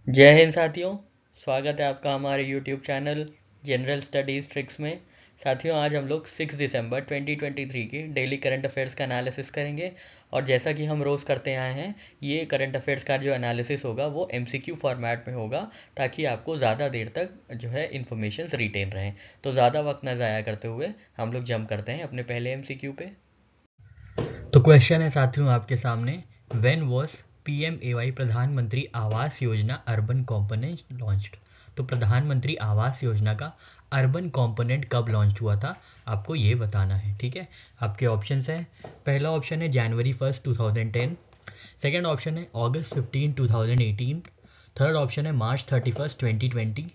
जय हिंद साथियों। स्वागत है आपका हमारे YouTube channel general studies tricks में। साथियों, आज हम लोग 6 दिसंबर 2023 की डेली करंट अफेयर्स का एनालिसिस करेंगे। और जैसा कि हम रोज़ करते आए हैं, ये करंट अफेयर्स का जो एनालिसिस होगा वो MCQ फॉर्मेट में होगा, ताकि आपको ज़्यादा देर तक जो है इन्फॉर्मेशन रिटेन रहें। तो ज़्यादा वक्त न ज़ाया करते हुए हम लोग जंप करते हैं अपने पहले MCQ पे। तो क्वेश्चन है साथियों आपके सामने, व्हेन वाज PMAY प्रधानमंत्री Awas Yojana urban component launched. तो प्रधानमंत्री आवास योजना का अर्बन कंपोनेंट कब लॉन्च हुआ था, आपको ये बताना है। ठीक है, आपके ऑप्शंस हैं। पहला ऑप्शन है जनवरी 1 2010, सेकेंड ऑप्शन है अगस्त 15 2018, थर्ड ऑप्शन है मार्च 31 2020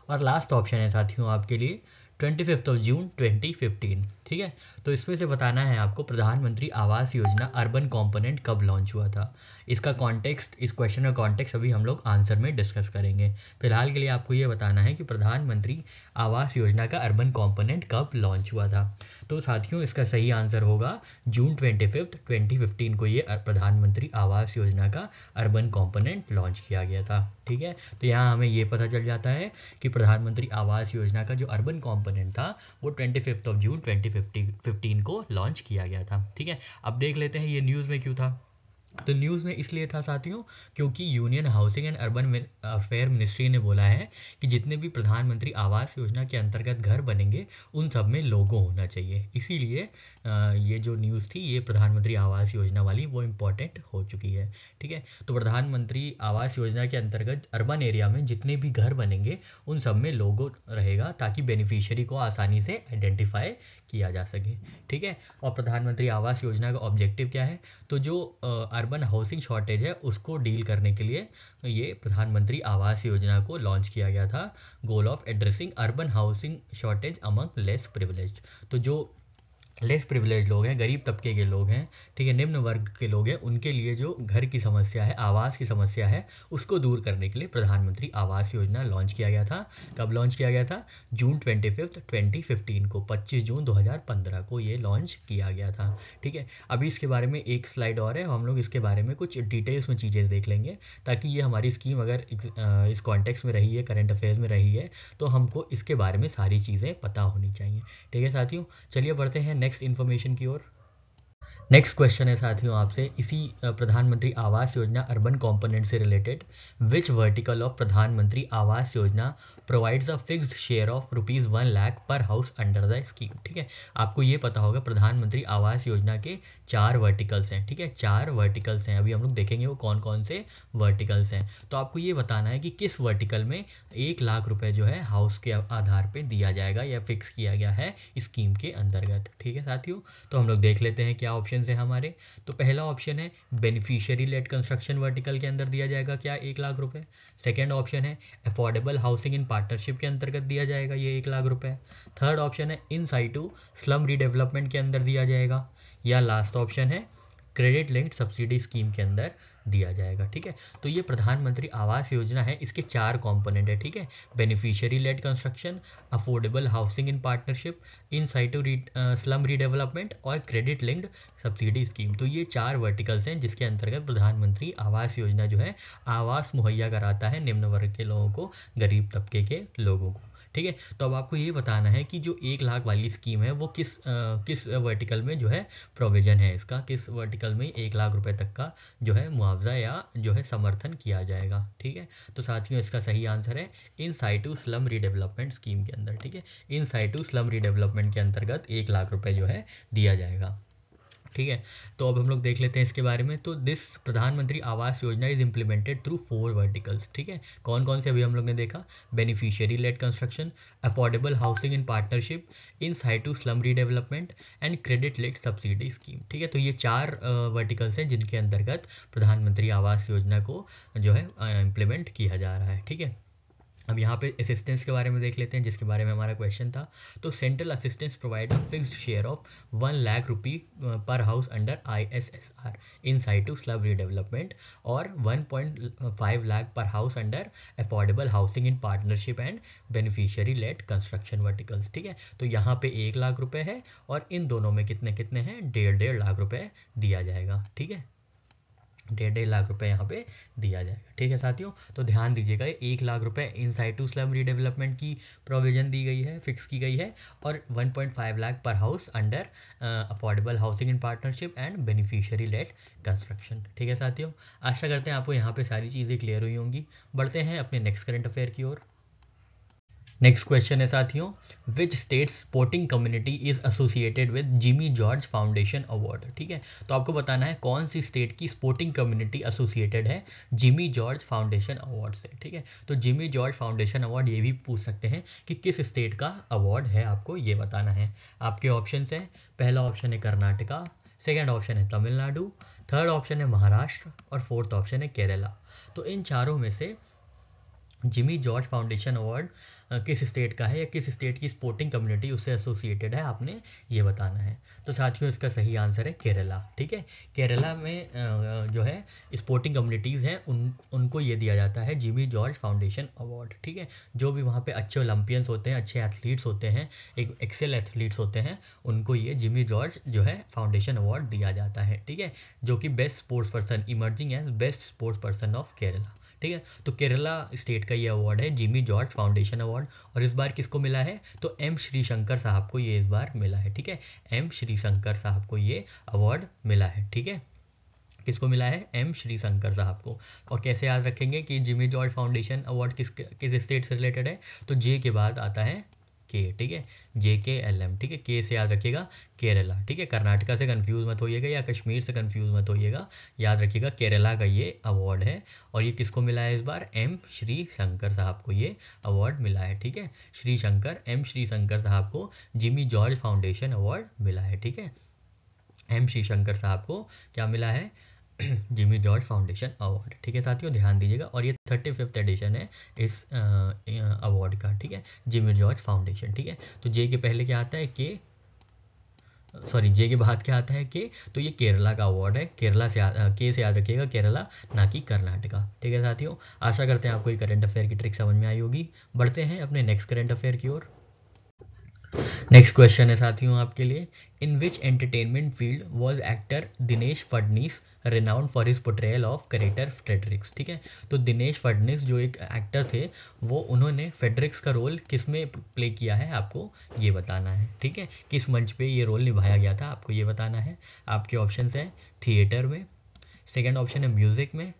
और लास्ट ऑप्शन है साथियों आपके लिए 25 जून 2015। ठीक है, तो इसमें से बताना है आपको प्रधानमंत्री आवास योजना अर्बन कंपोनेंट कब लॉन्च हुआ था। इसका कॉन्टेक्स्ट, इस क्वेश्चन का कॉन्टेक्स्ट अभी हम लोग आंसर में डिस्कस करेंगे। फिलहाल के लिए आपको ये बताना है कि प्रधानमंत्री आवास योजना का अर्बन कंपोनेंट कब लॉन्च हुआ था। तो साथियों, इसका सही आंसर होगा जून 25 2015 को ये प्रधानमंत्री आवास योजना का अर्बन कंपोनेंट लॉन्च किया गया था। ठीक है, तो यहाँ हमें ये पता चल जाता है कि प्रधानमंत्री आवास योजना का जो अर्बन कंपोनेंट था वो 25 जून 2015 को लॉन्च किया गया था। ठीक है, अब देख लेते हैं ये न्यूज़ में क्यों था। तो न्यूज़ में इसलिए था साथियों, क्योंकि union housing and urban affair ministry ने बोला है कि जितने भी प्रधानमंत्री आवास योजना के अंतर्गत घर बनेंगे उन सब में लोगो होना चाहिए। इसीलिए ये जो न्यूज़ थी ये प्रधानमंत्री आवास योजना वाली वो इम्पोर्टेंट हो चुकी है। ठीक है, तो प्रधानमंत्री आवास योजना के अंतर्गत अर्बन एरिया में जितने भी घर बनेंगे उन सब में लोगो रहेगा, ताकि बेनिफिशियरी को आसानी से आइडेंटिफाई किया जा सके। ठीक है, और प्रधानमंत्री आवास योजना का ऑब्जेक्टिव क्या है, तो जो अर्बन हाउसिंग शॉर्टेज है उसको डील करने के लिए ये प्रधानमंत्री आवास योजना को लॉन्च किया गया था। Goal of addressing urban housing shortage among less privileged. तो जो लेस प्रिविलेज लोग हैं, गरीब तबके के लोग हैं, ठीक है, निम्न वर्ग के लोग हैं, उनके लिए जो घर की समस्या है, आवास की समस्या है, उसको दूर करने के लिए प्रधानमंत्री आवास योजना लॉन्च किया गया था। कब लॉन्च किया गया था? जून 25 2015 को, 25 जून 2015 को ये लॉन्च किया गया था। ठीक है, अभी इसके बारे में एक स्लाइड और है, हम लोग इसके बारे में कुछ डिटेल्स में चीज़ें देख लेंगे, ताकि ये हमारी स्कीम अगर इस कॉन्टेक्स्ट में रही है, करंट अफेयर्स में रही है, तो हमको इसके बारे में सारी चीज़ें पता होनी चाहिए। ठीक है साथियों, चलिए बढ़ते हैं नेक्स्ट इन्फॉर्मेशन की ओर। नेक्स्ट क्वेश्चन है साथियों आपसे इसी प्रधानमंत्री आवास योजना अर्बन कंपोनेंट से रिलेटेड, विच वर्टिकल ऑफ प्रधानमंत्री Awas Yojana provides a fixed share of ₹1 lakh पर हाउस अंडर द स्कीम। ठीक है, आपको ये पता होगा प्रधानमंत्री आवास योजना के 4 वर्टिकल्स हैं। ठीक है, 4 वर्टिकल्स हैं, अभी हम लोग देखेंगे वो कौन कौन से वर्टिकल्स हैं। तो आपको ये बताना है कि किस वर्टिकल में 1 लाख रुपए जो है हाउस के आधार पर दिया जाएगा या फिक्स किया गया है स्कीम के अंतर्गत। ठीक है साथियों, तो हम लोग देख लेते हैं क्या ऑप्शन है हमारे। तो पहला ऑप्शन है बेनिफिशियरी लेड कंस्ट्रक्शन वर्टिकल के अंदर दिया जाएगा क्या 1 लाख रुपए। सेकेंड ऑप्शन है अफोर्डेबल हाउसिंग इन पार्टनरशिप के अंतर्गत दिया जाएगा ये 1 लाख रुपए। थर्ड ऑप्शन है इन साइटू स्लम रीडेवलपमेंट के अंदर दिया जाएगा, या लास्ट ऑप्शन है क्रेडिट लिंक्ड सब्सिडी स्कीम के अंदर दिया जाएगा। ठीक है, तो ये प्रधानमंत्री आवास योजना है, इसके 4 कंपोनेंट है। ठीक है, beneficiary led construction, affordable housing in partnership, in situ slum redevelopment और क्रेडिट लिंक्ड सब्सिडी स्कीम। तो ये 4 वर्टिकल्स हैं जिसके अंतर्गत प्रधानमंत्री आवास योजना जो है आवास मुहैया कराता है निम्न वर्ग के लोगों को, गरीब तबके के लोगों को। ठीक है, तो अब आपको ये बताना है कि जो 1 लाख वाली स्कीम है वो किस वर्टिकल में जो है प्रोविजन है इसका, किस वर्टिकल में 1 लाख रुपए तक का जो है मुआवजा या जो है समर्थन किया जाएगा। ठीक है, तो साथियों इसका सही आंसर है इन साइटू स्लम रीडेवलपमेंट स्कीम के अंदर। ठीक है, इन साइटू स्लम रीडेवलपमेंट के अंतर्गत 1 लाख रुपए जो है दिया जाएगा। ठीक है, तो अब हम लोग देख लेते हैं इसके बारे में। तो दिस प्रधानमंत्री Awas Yojana is implemented through 4 verticals. ठीक है, कौन कौन से अभी हम लोग ने देखा, beneficiary led construction, affordable housing in partnership, in situ slum redevelopment and credit linked subsidy scheme. ठीक है, तो ये 4 वर्टिकल्स हैं जिनके अंतर्गत प्रधानमंत्री आवास योजना को जो है इम्प्लीमेंट किया जा रहा है। ठीक है, अब यहाँ पे असिस्टेंस के बारे में देख लेते हैं जिसके बारे में हमारा क्वेश्चन था। तो central assistance provide a fixed share of 1 lakh rupee per house under ISSR in situ slum redevelopment और 1.5 लाख पर house under affordable housing in partnership and beneficiary led construction verticals. ठीक है, तो यहाँ पे 1 लाख रुपए है और इन दोनों में कितने कितने हैं, 1.5 लाख रुपए दिया जाएगा। ठीक है, 1.5 लाख रुपए यहाँ पे दिया जाएगा। ठीक है साथियों, तो ध्यान दीजिएगा 1 लाख रुपए इन साइटू स्लम रीडेवलपमेंट की प्रोविजन दी गई है, फिक्स की गई है, और 1.5 लाख पर house under affordable housing in partnership and beneficiary led construction. ठीक है साथियों, आशा करते हैं आपको यहाँ पे सारी चीज़ें क्लियर हुई होंगी। बढ़ते हैं अपने नेक्स्ट करंट अफेयर की ओर। नेक्स्ट क्वेश्चन है साथियों, which state sporting community is associated with Jimmy George foundation award. ठीक है, तो आपको बताना है कौन सी स्टेट की स्पोर्टिंग कम्युनिटी एसोसिएटेड है जिमी जॉर्ज फाउंडेशन अवार्ड से। ठीक है, तो जिमी जॉर्ज फाउंडेशन अवार्ड ये भी पूछ सकते हैं कि किस स्टेट का अवार्ड है, आपको ये बताना है। आपके ऑप्शन हैं, पहला ऑप्शन है कर्नाटका, सेकेंड ऑप्शन है तमिलनाडु, थर्ड ऑप्शन है महाराष्ट्र और फोर्थ ऑप्शन है केरला। तो इन चारों में से जिमी जॉर्ज फाउंडेशन अवार्ड किस स्टेट का है या किस स्टेट की स्पोर्टिंग कम्युनिटी उससे एसोसिएटेड है, आपने ये बताना है। तो साथियों इसका सही आंसर है केरला। ठीक है, केरला में जो है स्पोर्टिंग कम्युनिटीज़ हैं उनको ये दिया जाता है जिमी जॉर्ज फाउंडेशन अवार्ड। ठीक है, जो भी वहाँ पे अच्छे ओलंपियंस होते हैं, अच्छे एथलीट्स होते हैं, एक एक्सेल एथलीट्स होते हैं, उनको ये जिमी जॉर्ज जो है फाउंडेशन अवार्ड दिया जाता है। ठीक है, जो कि best sports person, emerging as best sports person of Kerala. ठीक है, तो केरला स्टेट का ये अवार्ड है जिमी जॉर्ज फाउंडेशन अवार्ड। और इस बार किसको मिला है, तो एम श्रीशंकर साहब को ये इस बार मिला है। ठीक है, एम श्रीशंकर साहब को ये अवार्ड मिला है। ठीक है, किसको मिला है, एम श्रीशंकर साहब को। और कैसे याद रखेंगे कि जिमी जॉर्ज फाउंडेशन अवार्ड किस स्टेट से रिलेटेड है, तो जे के बाद आता है के। ठीक है, JKLM। ठीक है, के से याद रखिएगा केरला। ठीक है, कर्नाटका से कंफ्यूज मत होइएगा या कश्मीर से कंफ्यूज मत होइएगा, याद रखिएगा केरला का ये अवार्ड है। और ये किसको मिला है इस बार, एम श्री शंकर साहब को ये अवार्ड मिला है। ठीक है, एम श्री शंकर साहब को जिमी जॉर्ज फाउंडेशन अवार्ड मिला है। ठीक है, एम श्री शंकर साहब को क्या मिला है, जिमी जॉर्ज फाउंडेशन अवार्ड। ठीक है साथियों, ध्यान दीजिएगा, और ये 35th एडिशन है इस अवार्ड का। ठीक है, जिमी जॉर्ज फाउंडेशन। ठीक है, तो जे के पहले क्या आता है, जे के बाद क्या आता है के, तो ये केरला का अवार्ड है। केरला से के से याद रखिएगा केरला, ना कि कर्नाटका। ठीक है साथियों, आशा करते हैं आपको ये करंट अफेयर की ट्रिक समझ में आई होगी। बढ़ते हैं अपने नेक्स्ट करंट अफेयर की ओर। नेक्स्ट क्वेश्चन है साथियों आपके लिए, in which entertainment field was actor Dinesh Phadnis renowned for his portrayal of character Fredericks. ठीक है, तो दिनेश फडनीस जो एक एक्टर थे, वो उन्होंने फ्रेडरिक्स का रोल किस में प्ले किया है, आपको ये बताना है। ठीक है, किस मंच पे ये रोल निभाया गया था, आपको ये बताना है। आपके ऑप्शन हैं थिएटर में, सेकेंड ऑप्शन है म्यूज़िक में,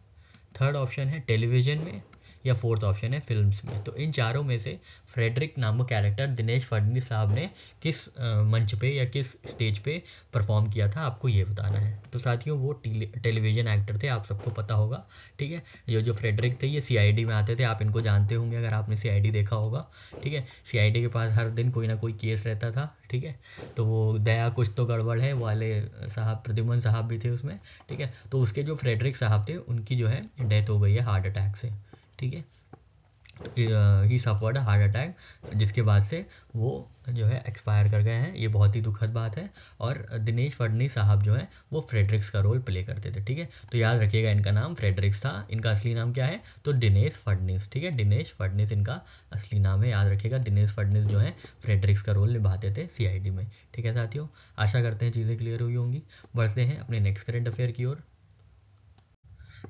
थर्ड ऑप्शन है टेलीविज़न में, या फोर्थ ऑप्शन है फिल्म्स में। तो इन चारों में से फ्रेडरिक नामक कैरेक्टर दिनेश फडणवीस साहब ने किस मंच पे या किस स्टेज पे परफॉर्म किया था, आपको ये बताना है। तो साथियों वो टेलीविज़न एक्टर थे, आप सबको पता होगा। ठीक है, ये जो फ्रेडरिक थे ये CID में आते थे, आप इनको जानते होंगे अगर आपने CID देखा होगा। ठीक है, CID के पास हर दिन कोई ना कोई केस रहता था। ठीक है, तो वो दया कुछ तो गड़बड़ है वाले साहब, प्रद्युमन साहब भी थे उसमें। ठीक है, तो उसके जो फ्रेडरिक साहब थे उनकी जो है डेथ हो गई है हार्ट अटैक से। ठीक है, ही सफर्ड हार्ट अटैक, जिसके बाद से वो जो है एक्सपायर कर गए हैं। ये बहुत ही दुखद बात है। और दिनेश फडणवीस साहब जो है वो फ्रेडरिक्स का रोल प्ले करते थे। ठीक है, तो याद रखिएगा इनका नाम फ्रेडरिक्स था, इनका असली नाम क्या है, तो दिनेश फडणवीस। ठीक है, दिनेश फडणवीस इनका असली नाम है, याद रखिएगा। दिनेश फडणवीस जो है फ्रेडरिक्स का रोल निभाते थे CID में। ठीक है साथियों, आशा करते हैं चीज़ें क्लियर हुई होंगी। बढ़ते हैं अपने नेक्स्ट करंट अफेयर की ओर।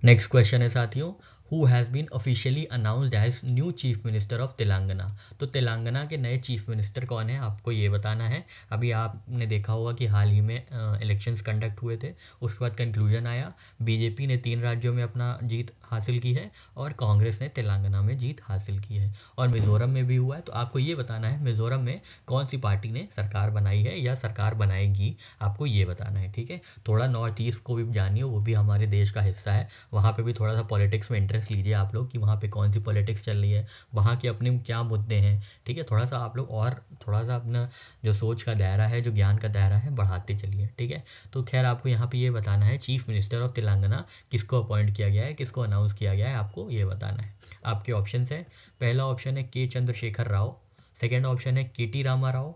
नेक्स्ट क्वेश्चन है साथियों, who has been officially announced as new chief minister of Telangana. तो तेलंगाना के नए चीफ मिनिस्टर कौन है, आपको ये बताना है। अभी आपने देखा होगा कि हाल ही में इलेक्शंस कंडक्ट हुए थे, उसके बाद कंक्लूजन आया, बीजेपी ने 3 राज्यों में अपना जीत हासिल की है और कांग्रेस ने तेलंगाना में जीत हासिल की है, और मिज़ोरम में भी हुआ है। तो आपको ये बताना है मिज़ोरम में कौन सी पार्टी ने सरकार बनाई है या सरकार बनाएगी, आपको ये बताना है। ठीक है, थोड़ा नॉर्थ ईस्ट को भी जानिए, वो भी हमारे देश का हिस्सा है, वहाँ पे भी थोड़ा सा पॉलिटिक्स में इंटरेस्ट लीजिए आप लोग कि वहाँ पे कौन सी पॉलिटिक्स चल रही है, वहाँ के अपने क्या मुद्दे हैं। ठीक है, थोड़ा सा आप लोग और थोड़ा सा अपना जो सोच का दायरा है, जो ज्ञान का दायरा है, बढ़ाते चलिए। ठीक है, तो खैर आपको यहाँ पे ये बताना है चीफ मिनिस्टर ऑफ तेलंगाना किसको अपॉइंट किया गया है, किसको अनाउंस किया गया है, आपको ये बताना है। आपके ऑप्शन है, पहला ऑप्शन है के चंद्रशेखर राव, सेकेंड ऑप्शन है KT Rama Rao,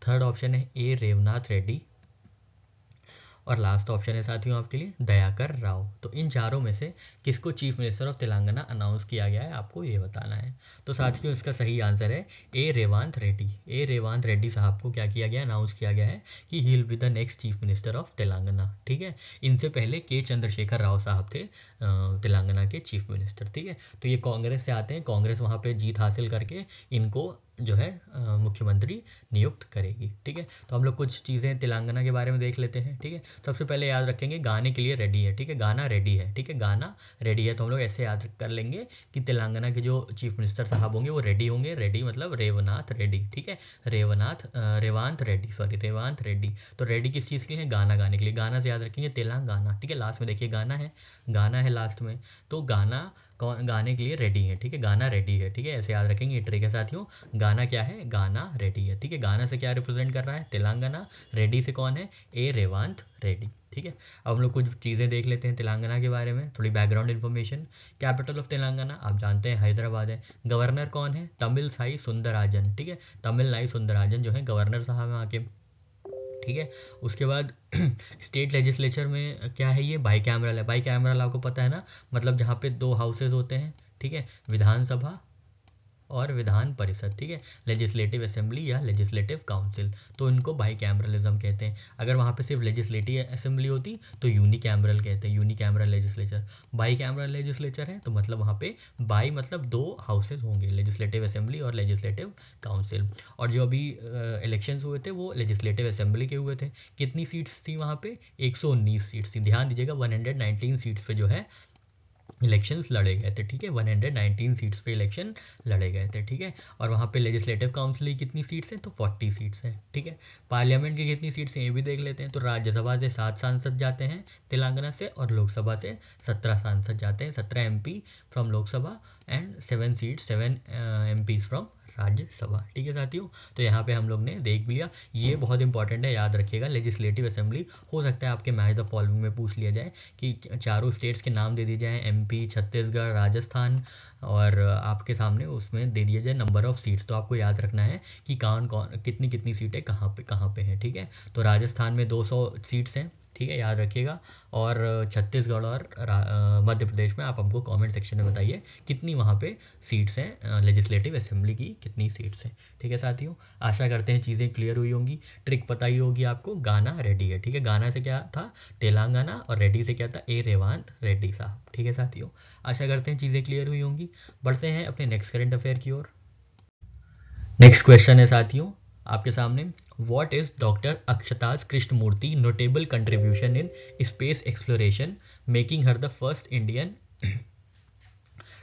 third option है A रेवनाथ रेड्डी, और लास्ट ऑप्शन है साथियों आपके लिए दयाकर राव। तो इन चारों में से किसको chief minister of Telangana announce किया गया है, आपको ये बताना है। तो साथियों इसका सही आंसर है ए रेवांत रेड्डी। ए रेवांत रेड्डी साहब को क्या किया गया, अनाउंस किया गया है कि he will be the next chief minister of Telangana. ठीक है, इनसे पहले के चंद्रशेखर राव साहब थे तेलंगाना के चीफ मिनिस्टर। ठीक है, तो ये कांग्रेस से आते हैं, कांग्रेस वहाँ पे जीत हासिल करके इनको जो है मुख्यमंत्री नियुक्त करेगी। ठीक है, तो हम लोग कुछ चीज़ें तेलंगाना के बारे में देख लेते हैं। ठीक है, सबसे पहले याद रखेंगे गाने के लिए रेडी है। ठीक है, गाना रेडी है। ठीक है, गाना रेडी है, तो हम लोग ऐसे याद कर लेंगे कि तेलंगाना के जो चीफ मिनिस्टर साहब होंगे वो रेडी होंगे। रेडी मतलब रेवनाथ रेड्डी। ठीक है, रेवांत रेड्डी, सॉरी रेवांत रेड्डी। तो रेडी किस चीज़ के लिए है, गाना गाने के लिए। गाना से याद रखेंगे तेलंगाना। ठीक है, लास्ट में देखिए गाना है लास्ट में, तो गाना गाने के लिए रेडी है। ठीक है, गाना रेडी है। ठीक है, ऐसे याद रखेंगे ये ट्रिक है साथियों। गाना क्या है, गाना रेडी है। ठीक है, गाना से क्या रिप्रेजेंट कर रहा है, तेलंगाना। रेडी से कौन है, ए रेवांत रेड्डी। ठीक है, अब हम लोग कुछ चीज़ें देख लेते हैं तेलंगाना के बारे में, थोड़ी background information. Capital of Telangana आप जानते हैं हैदराबाद है। गवर्नर कौन है, तमिल साई सुंदरराजन। ठीक है, तमिल नाई सुंदरराजन जो है गवर्नर साहब हैं वहाँ के। ठीक है, उसके बाद स्टेट लेजिस्लेचर में क्या है, ये बाई कैमरल है। बाई कैमरल आपको पता है ना, मतलब जहाँ पे दो हाउसेज होते हैं। ठीक है, विधानसभा और विधान परिषद। ठीक है, लेजिस्लेटिव असेंबली या लेजिस्लेटिव काउंसिल, तो इनको बाई कैमरलिज्म कहते हैं। अगर वहाँ पे सिर्फ लेजिस्लेटिव असेंबली होती तो यूनी कैमरल कहते हैं, unicameral legislature. Bicameral legislature है तो मतलब वहाँ पे बाई मतलब दो हाउसेज होंगे, लेजिस्लेटिव असेंबली और लेजिस्लेटिव काउंसिल। और जो अभी इलेक्शंस हुए थे वो लेजिस्लेटिव असेंबली के हुए थे। कितनी सीट्स थी वहाँ पे, 119 सीट्स थी। ध्यान दीजिएगा 119 सीट्स पे जो है इलेक्शंस लड़े गए थे। ठीक है, 119 सीट्स पे इलेक्शन लड़े गए थे। ठीक है, और वहाँ पे लेजिस्लेटिव काउंसिल की कितनी सीट्स हैं, तो 40 सीट्स हैं। ठीक है, पार्लियामेंट की कितनी सीट्स हैं ये भी देख लेते हैं। तो राज्यसभा से 7 सांसद जाते हैं तेलंगाना से, और लोकसभा से 17 सांसद जाते हैं। 17 MP from Lok Sabha and 7 MPs from Rajya Sabha. ठीक है साथियों, तो यहाँ पे हम लोग ने देख भी लिया। ये बहुत इंपॉर्टेंट है, याद रखिएगा। लेजिस्लेटिव असेंबली हो सकता है आपके मैच द फॉलोइंग में पूछ लिया जाए कि चारों स्टेट्स के नाम दे दिए जाए, MP, छत्तीसगढ़, राजस्थान, और आपके सामने उसमें दे दिया जाए नंबर ऑफ सीट्स। तो आपको याद रखना है कि कौन कौन कितनी कितनी सीटें कहाँ पे हैं। ठीक है, तो राजस्थान में 200 सीट्स हैं। ठीक है, याद रखिएगा। और छत्तीसगढ़ और मध्य प्रदेश में आप हमको कमेंट सेक्शन में बताइए कितनी वहाँ पे सीट्स हैं, लेजिस्लेटिव असेंबली की कितनी सीट्स हैं। ठीक है साथियों, आशा करते हैं चीज़ें क्लियर हुई होंगी, ट्रिक पता ही होगी आपको। गाना रेडी है। ठीक है, गाना से क्या था, तेलंगाना, और रेडी से क्या था, ए रेवांत रेड्डी साहब। ठीक है साथियों, आशा करते हैं चीज़ें क्लियर हुई होंगी। बढ़ते हैं अपने नेक्स्ट करंट अफेयर की ओर। नेक्स्ट क्वेश्चन है साथियों आपके सामने, what is doctor Akshata's Krishnamurthy notable contribution in space exploration making her the first Indian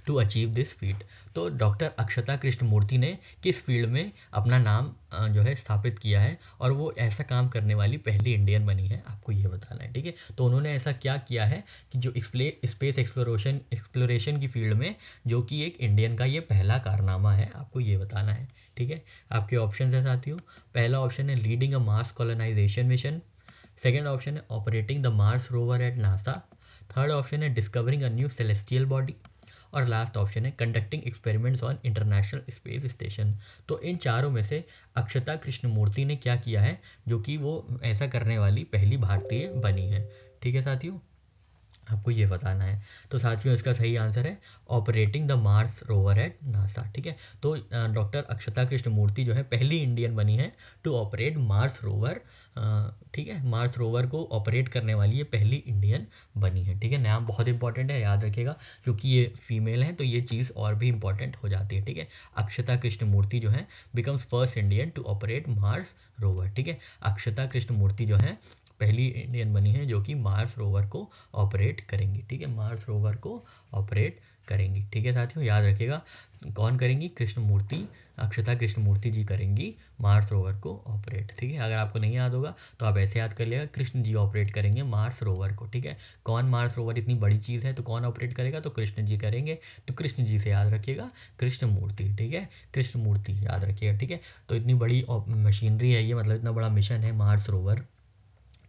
to achieve this feat. तो डॉक्टर अक्षता कृष्णमूर्ति ने किस फील्ड में अपना नाम जो है स्थापित किया है, और वो ऐसा काम करने वाली पहली इंडियन बनी है, आपको ये बताना है। ठीक है, तो उन्होंने ऐसा क्या किया है कि जो स्पेस एक्सप्लोरेशन की फील्ड में जो कि एक इंडियन का ये पहला कारनामा है, आपको ये बताना है। ठीक है, आपके ऑप्शन है साथियों, पहला ऑप्शन है leading a Mars colonization mission, second option है operating the Mars rover at NASA, third option है discovering a new celestial body, और लास्ट ऑप्शन है conducting experiments on International Space Station. तो इन चारों में से अक्षता कृष्णमूर्ति ने क्या किया है जो कि वो ऐसा करने वाली पहली भारतीय बनी है। ठीक है साथियों, आपको ये बताना है। तो साथियों इसका सही आंसर है operating the Mars rover at NASA. ठीक है, तो डॉक्टर अक्षता कृष्णमूर्ति जो है पहली इंडियन बनी है टू ऑपरेट मार्स रोवर। ठीक है, मार्स रोवर को ऑपरेट करने वाली ये पहली इंडियन बनी है। ठीक है, नाम बहुत इंपॉर्टेंट है, याद रखिएगा, क्योंकि ये फीमेल है तो ये चीज़ और भी इंपॉर्टेंट हो जाती है। ठीक है, अक्षता कृष्णमूर्ति जो है becomes first Indian to operate Mars rover. ठीक है, अक्षता कृष्णमूर्ति जो है पहली इंडियन बनी है जो कि मार्स रोवर को ऑपरेट करेंगी। ठीक है, मार्स रोवर को ऑपरेट करेंगी। ठीक है साथियों, याद रखिएगा कौन करेंगी, कृष्णमूर्ति, अक्षता कृष्णमूर्ति जी करेंगी मार्स रोवर को ऑपरेट। ठीक है, अगर आपको नहीं याद होगा तो आप ऐसे याद कर लिएगा, कृष्ण जी ऑपरेट करेंगे मार्स रोवर को। ठीक है, कौन मार्स रोवर इतनी बड़ी चीज़ है तो कौन ऑपरेट करेगा, तो कृष्ण जी करेंगे। तो कृष्ण जी से याद रखिएगा कृष्णमूर्ति। ठीक है, कृष्णमूर्ति याद रखिएगा। ठीक है, तो इतनी बड़ी मशीनरी है ये, मतलब इतना बड़ा मिशन है मार्स रोवर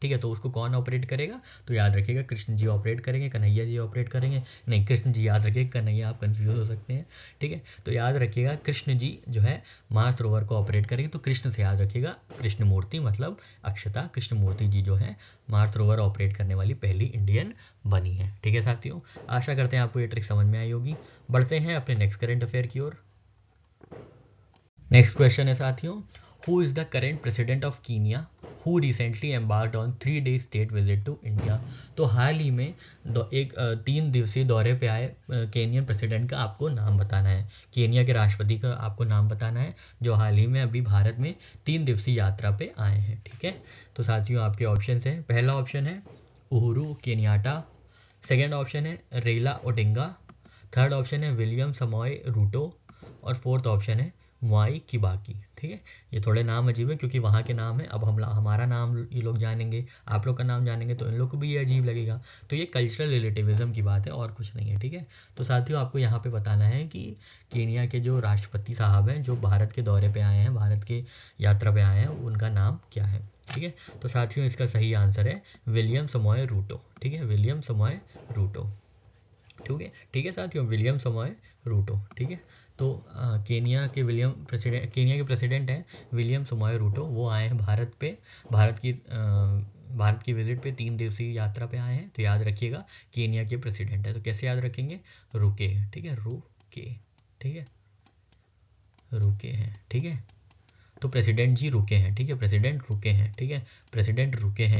ठीक है। तो उसको कौन ऑपरेट करेगा, तो याद रखिएगा कृष्ण जी ऑपरेट करेंगे, कन्हैया जी ऑपरेट करेंगे, नहीं कृष्ण जी याद रखिएगा, कन्हैया आप कंफ्यूज हो सकते हैं। ठीक है, तो याद रखिएगा कृष्ण जी जो है मार्स रोवर को ऑपरेट करेंगे, तो कृष्ण से याद रखिएगा कृष्ण मूर्ति मतलब अक्षता कृष्ण मूर्ति जी जो है मार्स रोवर ऑपरेट करने वाली पहली इंडियन बनी है। ठीक है साथियों, आशा करते हैं आपको ये ट्रिक समझ में आई होगी। बढ़ते हैं अपने नेक्स्ट करंट अफेयर की ओर। नेक्स्ट क्वेश्चन है साथियों, who is the current president of Kenya who recently embarked on 3 day state visit to India. तो हाल ही में एक 3 दिवसीय दौरे पे आए केनियन प्रेसिडेंट का आपको नाम बताना है, केनिया के राष्ट्रपति का आपको नाम बताना है जो हाल ही में अभी भारत में 3 दिवसीय यात्रा पे आए हैं। ठीक है, तो साथियों आपके ऑप्शन हैं, पहला ऑप्शन है उहुरु केनियाटा, सेकेंड ऑप्शन है रेला ओडिंगा, थर्ड ऑप्शन है विलियम समॉय रूटो और फोर्थ ऑप्शन है मुआई किबाकी। ठीक है, ये थोड़े नाम अजीब है क्योंकि वहाँ के नाम है, अब हमारा नाम ये लोग जानेंगे, आप लोग का नाम जानेंगे तो इन लोग को भी ये अजीब लगेगा। तो ये कल्चरल रिलेटिविज्म की बात है और कुछ नहीं है। ठीक है, तो साथियों आपको यहाँ पे बताना है कि केनिया के जो राष्ट्रपति साहब हैं जो भारत के दौरे पे आए हैं, भारत के यात्रा पे आए हैं, उनका नाम क्या है। ठीक है, तो साथियों इसका सही आंसर है विलियम समॉय रूटो। ठीक है, विलियम समॉय रूटो। ठीक है साथियों, विलियम समॉय रूटो। ठीक है, तो केनिया के प्रेसिडेंट हैं विलियम समॉय रूटो, वो आए हैं भारत पे, भारत की विजिट पे 3 दिवसीय यात्रा पे आए हैं। तो याद रखिएगा केनिया के प्रेसिडेंट है, तो कैसे याद रखेंगे, रुके। ठीक है, रुके। ठीक है, रुके हैं। ठीक है, तो प्रेसिडेंट जी रुके हैं। ठीक है, प्रेसिडेंट रुके हैं। ठीक है, प्रेसिडेंट रुके हैं,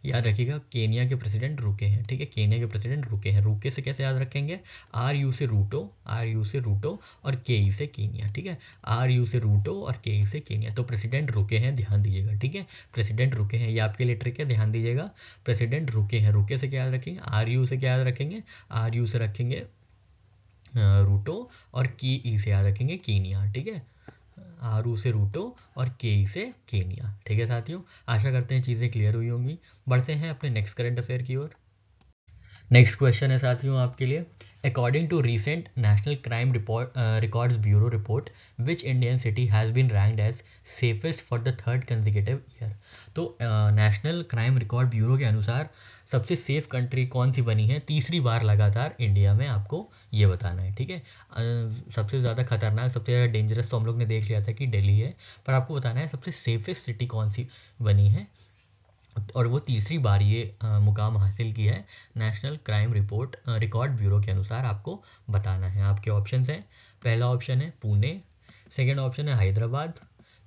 याद रखिएगा केनिया के प्रेसिडेंट रुके हैं। ठीक है, केनिया के प्रेसिडेंट रुके हैं, रुके से कैसे याद रखेंगे, आर यू से रूटो, आर यू से रूटो और के ई से केनिया। ठीक है, आर यू से रूटो और के ई से केनिया, तो प्रेसिडेंट रुके हैं, ध्यान दीजिएगा। ठीक है, प्रेसिडेंट रुके हैं, ये आपके लिए ट्रिक है, ध्यान दीजिएगा। प्रेसिडेंट रुके हैं, रुके से क्या याद रखेंगे, आर यू से क्या याद रखेंगे, आर यू से रखेंगे रूटो और के ई से याद रखेंगे केनिया। ठीक है, आरू से रूटो और के से केनिया। ठीक है साथियों, आशा करते हैं चीज़ें क्लियर हुई होंगी। बढ़ते हैं अपने नेक्स्ट करंट अफेयर की ओर। नेक्स्ट क्वेश्चन है साथियों आपके लिए, according to recent National Crime Records Bureau report which Indian city has been ranked as safest for the third consecutive year. तो नेशनल क्राइम रिकॉर्ड ब्यूरो के अनुसार सबसे सेफ कंट्री कौन सी बनी है तीसरी बार लगातार इंडिया में, आपको ये बताना है। ठीक है, सबसे ज़्यादा खतरनाक, सबसे ज़्यादा डेंजरस तो हम लोग ने देख लिया था कि दिल्ली है, पर आपको बताना है सबसे सेफेस्ट सिटी कौन सी बनी है और वो तीसरी बार ये मुकाम हासिल किया है नेशनल क्राइम रिकॉर्ड ब्यूरो के अनुसार, आपको बताना है। आपके ऑप्शंस हैं, पहला ऑप्शन है पुणे, सेकंड ऑप्शन है हैदराबाद,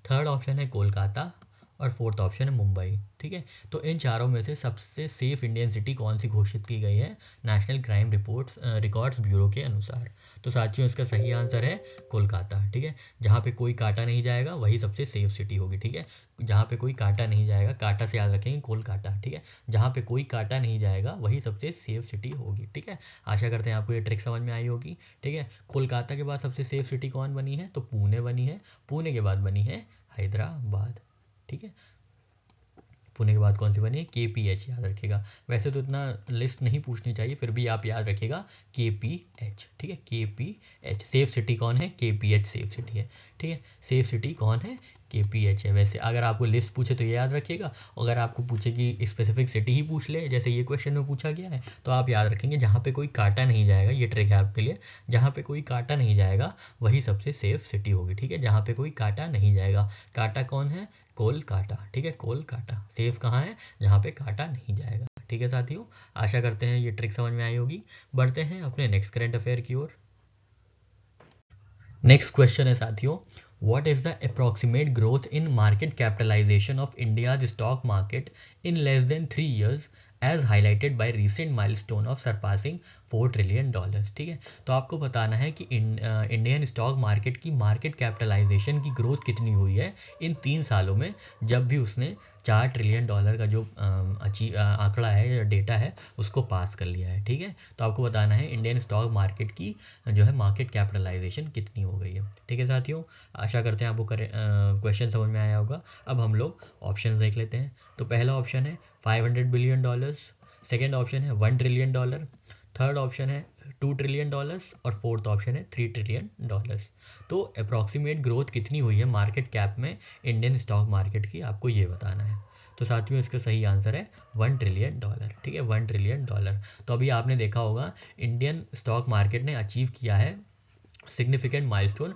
थर्ड ऑप्शन है कोलकाता और फोर्थ ऑप्शन है मुंबई। ठीक है, तो इन चारों में से सबसे सेफ इंडियन सिटी कौन सी घोषित की गई है नेशनल क्राइम रिकॉर्ड्स ब्यूरो के अनुसार। तो साथियों इसका सही आंसर है कोलकाता। ठीक है, जहाँ पे कोई काटा नहीं जाएगा वही सबसे सेफ सिटी होगी। ठीक है, जहाँ पे कोई काटा नहीं जाएगा, काटा से याद रखेंगे कोलकाता। ठीक है, जहाँ पे कोई काटा नहीं जाएगा वही सबसे सेफ सिटी होगी। ठीक है, आशा करते हैं आपको ये ट्रिक समझ में आई होगी। ठीक है, कोलकाता के बाद सबसे सेफ सिटी कौन बनी है, तो पुणे बनी है, पुणे के बाद बनी है हैदराबाद। ठीक है, पुणे के बाद कौन सी बनी है, KPH, याद रखिएगा। वैसे तो इतना लिस्ट नहीं पूछनी चाहिए, फिर भी आप याद रखिएगा KPH। ठीक है, KPH सेफ सिटी कौन है, KPH सेफ सिटी है। ठीक है, सेफ सिटी कौन है, KPH है। वैसे अगर आपको लिस्ट पूछे तो ये याद रखिएगा, अगर आपको पूछे कि स्पेसिफिक सिटी ही पूछ ले जैसे ये क्वेश्चन में पूछा गया है, तो आप याद रखेंगे जहाँ पे कोई काटा नहीं जाएगा, ये ट्रिक है आपके लिए, जहाँ पे कोई काटा नहीं जाएगा वही सबसे सेफ सिटी होगी। ठीक है, जहाँ पे कोई काटा नहीं जाएगा, काटा कौन है, कोलकाता। ठीक है, कोलकाता सेफ कहाँ है, जहाँ पे काटा नहीं जाएगा। ठीक है साथियों, आशा करते हैं ये ट्रिक समझ में आई होगी। बढ़ते हैं अपने नेक्स्ट करंट अफेयर की ओर। नेक्स्ट क्वेश्चन है साथियों, what is the approximate growth in market capitalization of India's stock market in less than 3 years as highlighted by recent milestone of surpassing $4 trillion। ठीक है, तो आपको बताना है कि इंडियन स्टॉक मार्केट की मार्केट कैपिटलाइजेशन की ग्रोथ कितनी हुई है इन 3 सालों में, जब भी उसने $4 ट्रिलियन का जो आंकड़ा है या डेटा है उसको पास कर लिया है। ठीक है, तो आपको बताना है इंडियन स्टॉक मार्केट की जो है मार्केट कैपिटलाइजेशन कितनी हो गई है। ठीक है साथियों, आशा करते हैं आपको क्वेश्चन समझ में आया होगा। अब हम लोग ऑप्शन देख लेते हैं। तो पहला ऑप्शन है $500 billion, सेकेंड ऑप्शन है $1 trillion, थर्ड ऑप्शन है $2 trillion और फोर्थ ऑप्शन है $3 trillion। तो अप्रॉक्सीमेट ग्रोथ कितनी हुई है मार्केट कैप में इंडियन स्टॉक मार्केट की, आपको ये बताना है। तो साथियों इसका सही आंसर है $1 ट्रिलियन, ठीक है, $1 ट्रिलियन। तो अभी आपने देखा होगा इंडियन स्टॉक मार्केट ने अचीव किया है significant milestone,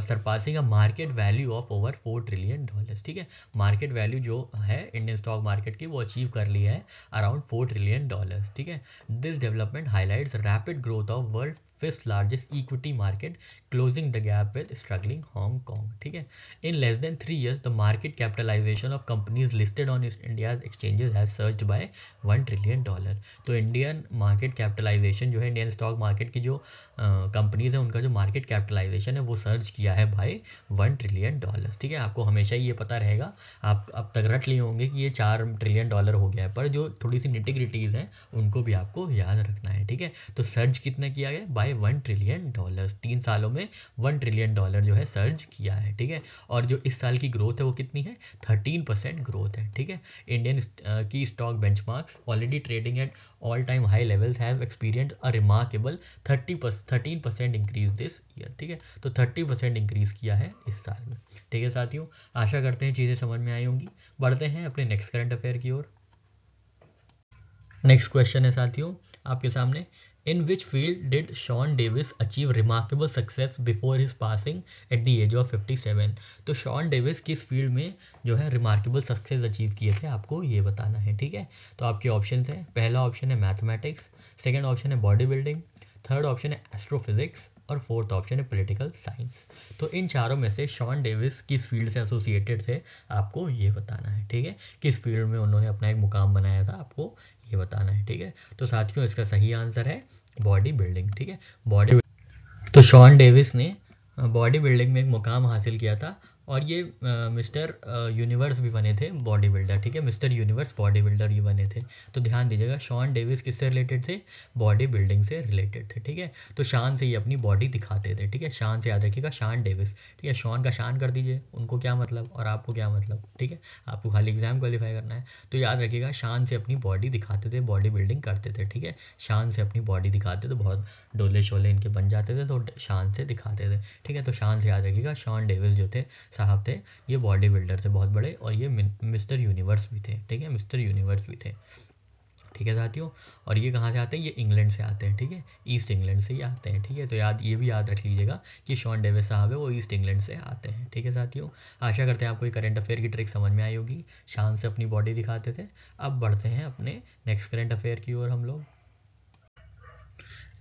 surpassing a market value of over $4 trillion, ठीक है। मार्केट वैल्यू जो है इंडियन स्टॉक मार्केट की वो अचीव कर ली है अराउंड $4 ट्रिलियन, ठीक है। This development highlights rapid growth of world fifth largest equity market, closing the gap with struggling Hong Kong, ठीक है। In less than 3 years the market capitalization of companies listed on India exchanges has surged by $1 trillion. तो Indian market capitalization जो है, Indian stock market की जो companies है उनका जो मार्केट कैपिटलाइजेशन है वो सर्च किया है भाई $1 ट्रिलियन, ठीक है। आपको हमेशा ही ये पता रहेगा, आप अब तक रट लिए होंगे कि ये $4 ट्रिलियन हो गया है, पर जो थोड़ी सी निटिग्रिटीज़ हैं उनको भी आपको याद रखना है, ठीक है। तो सर्च कितना किया गया बाय $1 ट्रिलियन, 3 सालों में $1 ट्रिलियन जो है सर्च किया है, ठीक है। और जो इस साल की ग्रोथ है वो कितनी है, 13% ग्रोथ है, ठीक है। इंडियन की stock benchmarks already trading at all time high levels have experienced a remarkable 13% increase this year, ठीक है। तो 30% इंक्रीज किया है इस साल में, ठीक है साथियों। आशा करते हैं चीज़ें समझ में आई होंगी। बढ़ते हैं अपने नेक्स्ट करंट अफेयर की ओर। नेक्स्ट क्वेश्चन है साथियों आपके सामने, in which field did Shawn Davis achieve remarkable success before his passing at the age of 57। तो शॉन डेविस किस फील्ड में जो है रिमार्केबल सक्सेस अचीव किए थे, आपको ये बताना है, ठीक है। तो आपके ऑप्शन हैं, पहला ऑप्शन है मैथमेटिक्स, सेकेंड ऑप्शन है बॉडी बिल्डिंग, थर्ड ऑप्शन है एस्ट्रोफिजिक्स और फोर्थ ऑप्शन है पॉलिटिकल साइंस। तो इन चारों में से शॉन डेविस किस फील्ड से एसोसिएटेड थे, आपको ये बताना है, ठीक है। किस फील्ड में उन्होंने अपना एक मुकाम बनाया था, आपको ये बताना है, ठीक है। तो साथियों इसका सही आंसर है बॉडी बिल्डिंग, ठीक है। बॉडी तो शॉन डेविस ने बॉडी बिल्डिंग में एक मुकाम हासिल किया था और ये मिस्टर यूनिवर्स भी बने थे बॉडी बिल्डर, ठीक है। मिस्टर यूनिवर्स बॉडी बिल्डर ये बने थे। तो ध्यान दीजिएगा शॉन डेविस किससे रिलेटेड थे, बॉडी बिल्डिंग से रिलेटेड थे, ठीक है। तो शान से ये अपनी बॉडी दिखाते थे, ठीक है। शान से याद रखिएगा, शान डेविस, ठीक है। शॉन का शान कर दीजिए, उनको क्या मतलब और आपको क्या मतलब, ठीक है। आपको खाली एग्जाम क्वालिफाई करना है, तो याद रखिएगा शान से अपनी बॉडी दिखाते थे, बॉडी बिल्डिंग करते थे, ठीक है। शान से अपनी बॉडी दिखाते थे, बहुत डोले शोले इनके बन जाते थे तो शान से दिखाते थे, ठीक है। तो शान से याद रखिएगा, शॉन डेविस जो थे साहब थे ये बॉडी बिल्डर थे बहुत बड़े, और ये मिस्टर यूनिवर्स भी थे, ठीक है। मिस्टर यूनिवर्स भी थे, ठीक है साथियों। और ये कहाँ से आते हैं, ये इंग्लैंड से आते हैं, ठीक है। ईस्ट इंग्लैंड से ही आते हैं, ठीक है। तो ये भी याद रख लीजिएगा कि शॉन डेविस साहब है वो ईस्ट इंग्लैंड से आते हैं, ठीक है साथियों। आशा करते हैं आपको ये करंट अफेयर की ट्रिक समझ में आई होगी, शान से अपनी बॉडी दिखाते थे। अब बढ़ते हैं अपने नेक्स्ट करंट अफेयर की ओर हम लोग।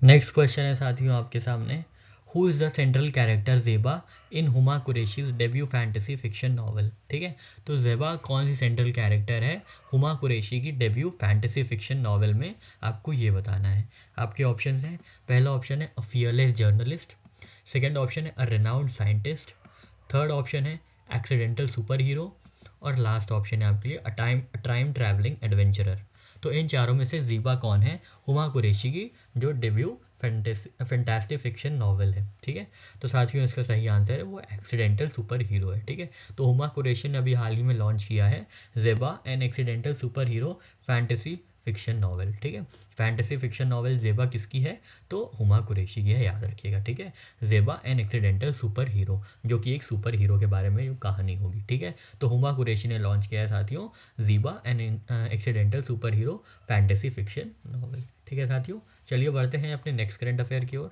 नेक्स्ट क्वेश्चन है साथियों आपके सामने, who is the central character Zeba in Huma Qureshi's debut fantasy fiction novel, ठीक है। तो ज़ेबा कौन सी सेंट्रल कैरेक्टर है हुमा कुरैशी की डेब्यू फैंटेसी फिक्शन नॉवल में, आपको ये बताना है। आपके ऑप्शन हैं, पहला ऑप्शन है अ फियरलेस जर्नलिस्ट, सेकेंड ऑप्शन है अ रेनाउंड साइंटिस्ट, थर्ड ऑप्शन है एक्सीडेंटल सुपर हीरो और लास्ट ऑप्शन है आपके लिए अ टाइम ट्रैवलिंग एडवेंचरर। तो इन चारों में से ज़ीबा कौन है हुमा कुरैशी की जो डेब्यू फैंटास्टिक फिक्शन नॉवल है, ठीक है। तो साथियों इसका सही आंसर है वो एक्सीडेंटल सुपर हीरो है, ठीक है। तो हुमा कुरैशी ने अभी हाल ही में लॉन्च किया है Zeba N accidental superhero fantasy fiction novel, ठीक है। फैंटेसी फिक्शन नॉवल ज़ेबा किसकी है, तो हुमा कुरैशी की है, याद रखिएगा, ठीक है। Zeba N accidental super hero, जो कि एक सुपर हीरो के बारे में कहानी होगी, ठीक है। तो हुमा कुरैशी ने लॉन्च किया है साथियों Zeba an accidental superhero fantasy fiction novel, ठीक है साथियों। चलिए बढ़ते हैं अपने नेक्स्ट करंट अफेयर की ओर।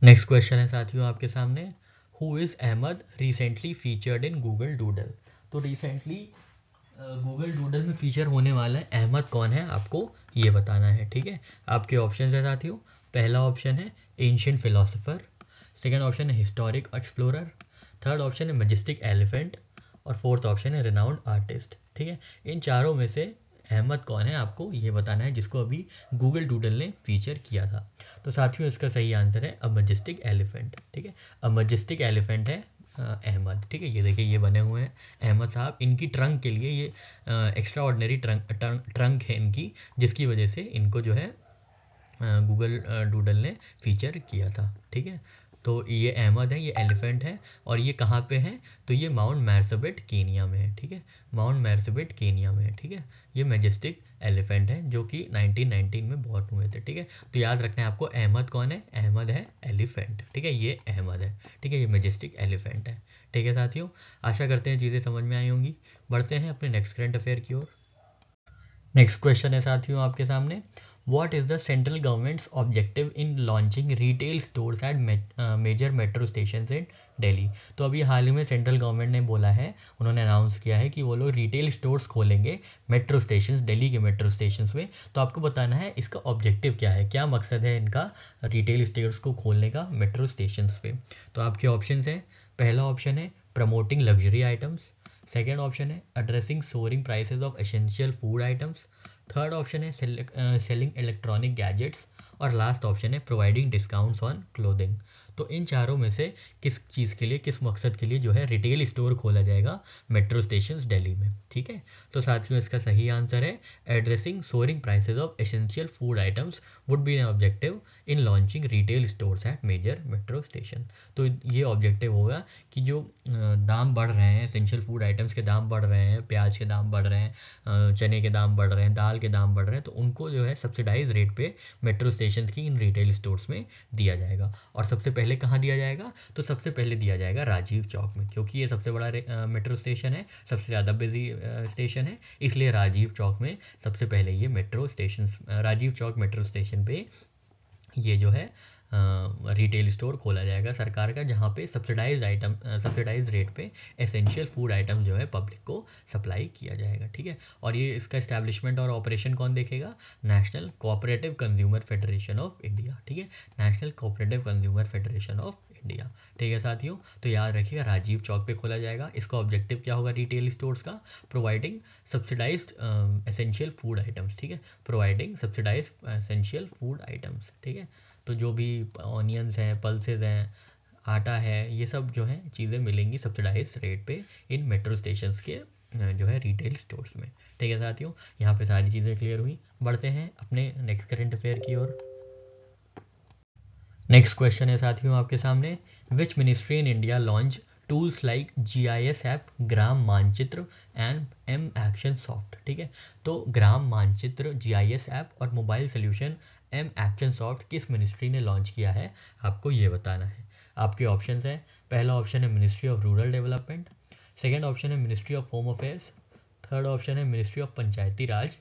नेक्स्ट क्वेश्चन है साथियों आपके सामने, who is Ahmed recently featured in Google Doodle. तो रिसेंटली गूगल डूडल में फीचर होने वाला है अहमद कौन है, आपको ये बताना है, ठीक है। आपके ऑप्शन है साथियों, पहला ऑप्शन है एंशिएंट फिलोसोफर, सेकेंड ऑप्शन है हिस्टोरिक एक्सप्लोरर, थर्ड ऑप्शन है मैजेस्टिक एलिफेंट और फोर्थ ऑप्शन है रिनाउंड आर्टिस्ट, ठीक है। इन चारों में से अहमद कौन है, आपको ये बताना है, जिसको अभी गूगल डूडल ने फीचर किया था। तो साथियों इसका सही आंसर है अ मैजेस्टिक एलिफेंट, ठीक है। अ मैजेस्टिक एलिफेंट है अहमद, ठीक है। ये देखिए ये बने हुए हैं अहमद साहब, इनकी ट्रंक के लिए ये एक्स्ट्रा ऑर्डिनरी ट्रंक है इनकी, जिसकी वजह से इनको जो है गूगल डूडल ने फीचर किया था, ठीक है। तो ये अहमद है, ये एलिफेंट है, और ये कहाँ पे है, तो ये माउंट मैरसबिट केनिया में है, ठीक है, माउंट मैरसबिट केनिया में है, ठीक है। ये मैजेस्टिक एलिफेंट है जो कि 1919 में बॉर्न हुए थे, ठीक है। तो याद रखना है आपको, अहमद कौन है, अहमद है एलिफेंट, ठीक है, ये अहमद है, ठीक है, ये मैजेस्टिक एलिफेंट है, ठीक है साथियों। आशा करते हैं चीज़ें समझ में आई होंगी। बढ़ते हैं अपने नेक्स्ट करंट अफेयर की ओर। नेक्स्ट क्वेश्चन है साथियों आपके सामने, what is the central government's objective in launching retail stores at major metro station in Delhi. तो अभी हाल ही में सेंट्रल गवर्नमेंट ने बोला है, उन्होंने अनाउंस किया है कि वो लोग रिटेल स्टोर्स खोलेंगे मेट्रो स्टेशन, दिल्ली के मेट्रो स्टेशन में। तो आपको बताना है इसका ऑब्जेक्टिव क्या है, क्या मकसद है इनका रिटेल स्टोर्स को खोलने का मेट्रो स्टेशन पे। तो आपके ऑप्शन हैं, पहला ऑप्शन है promoting luxury items, second option है addressing soaring prices of essential food items, third option है सेलिंग इलेक्ट्रॉनिक गैजेट्स, और लास्ट ऑप्शन है प्रोवाइडिंग डिस्काउंट्स ऑन क्लोथिंग। तो इन चारों में से किस चीज़ के लिए, किस मकसद के लिए जो है रिटेल स्टोर खोला जाएगा मेट्रो स्टेशन दिल्ली में, ठीक है। तो साथियों इसका सही आंसर है addressing soaring prices of essential food items would be an objective in launching retail stores at major metro station. तो ये ऑब्जेक्टिव होगा कि जो दाम बढ़ रहे हैं, एसेंशियल फूड आइटम्स के दाम बढ़ रहे हैं, प्याज के दाम बढ़ रहे हैं, चने के दाम बढ़ रहे हैं, दाल के दाम बढ़ रहे हैं, तो उनको जो है सब्सिडाइज रेट पे मेट्रो स्टेशन की इन रिटेल स्टोर्स में दिया जाएगा। और सबसे पहले कहाँ दिया जाएगा, तो सबसे पहले दिया जाएगा राजीव चौक में, क्योंकि ये सबसे बड़ा मेट्रो स्टेशन है, सबसे ज़्यादा बिजी स्टेशन है, इसलिए राजीव चौक में सबसे पहले ये metro station, Rajiv Chowk metro station पे ये जो है रिटेल स्टोर खोला जाएगा सरकार का, जहाँ पे सब्सिडाइज रेट पे एसेंशियल फूड आइटम जो है पब्लिक को सप्लाई किया जाएगा, ठीक है। और ये इसका इस्टेब्लिशमेंट और ऑपरेशन कौन देखेगा, national cooperative consumer federation of India, ठीक है, national cooperative consumer federation of India, ठीक है साथियों। तो याद रखिएगा राजीव चौक पे खोला जाएगा। इसका ऑब्जेक्टिव क्या होगा रिटेल स्टोर्स का, providing subsidised essential food items, ठीक है, providing subsidised essential food items, ठीक है। तो जो भी ऑनियंस हैं, पल्सेस हैं, आटा है, ये सब जो है चीज़ें मिलेंगी सब्सिडाइज रेट पे इन मेट्रो स्टेशंस के जो है रिटेल स्टोर्स में, ठीक है साथियों। यहाँ पे सारी चीज़ें क्लियर हुई। बढ़ते हैं अपने नेक्स्ट करंट अफेयर की ओर। नेक्स्ट क्वेश्चन है साथियों आपके सामने, which ministry in India launch tools like GIS app, Gram Manchitra and M action soft, ठीक है। तो ग्राम मानचित्र, GIS ऐप और mobile solution M action soft किस मिनिस्ट्री ने लॉन्च किया है, आपको ये बताना है। आपके ऑप्शन हैं, पहला ऑप्शन है Ministry of Rural Development, second option है Ministry of Home Affairs, third option है मिनिस्ट्री ऑफ पंचायती राज,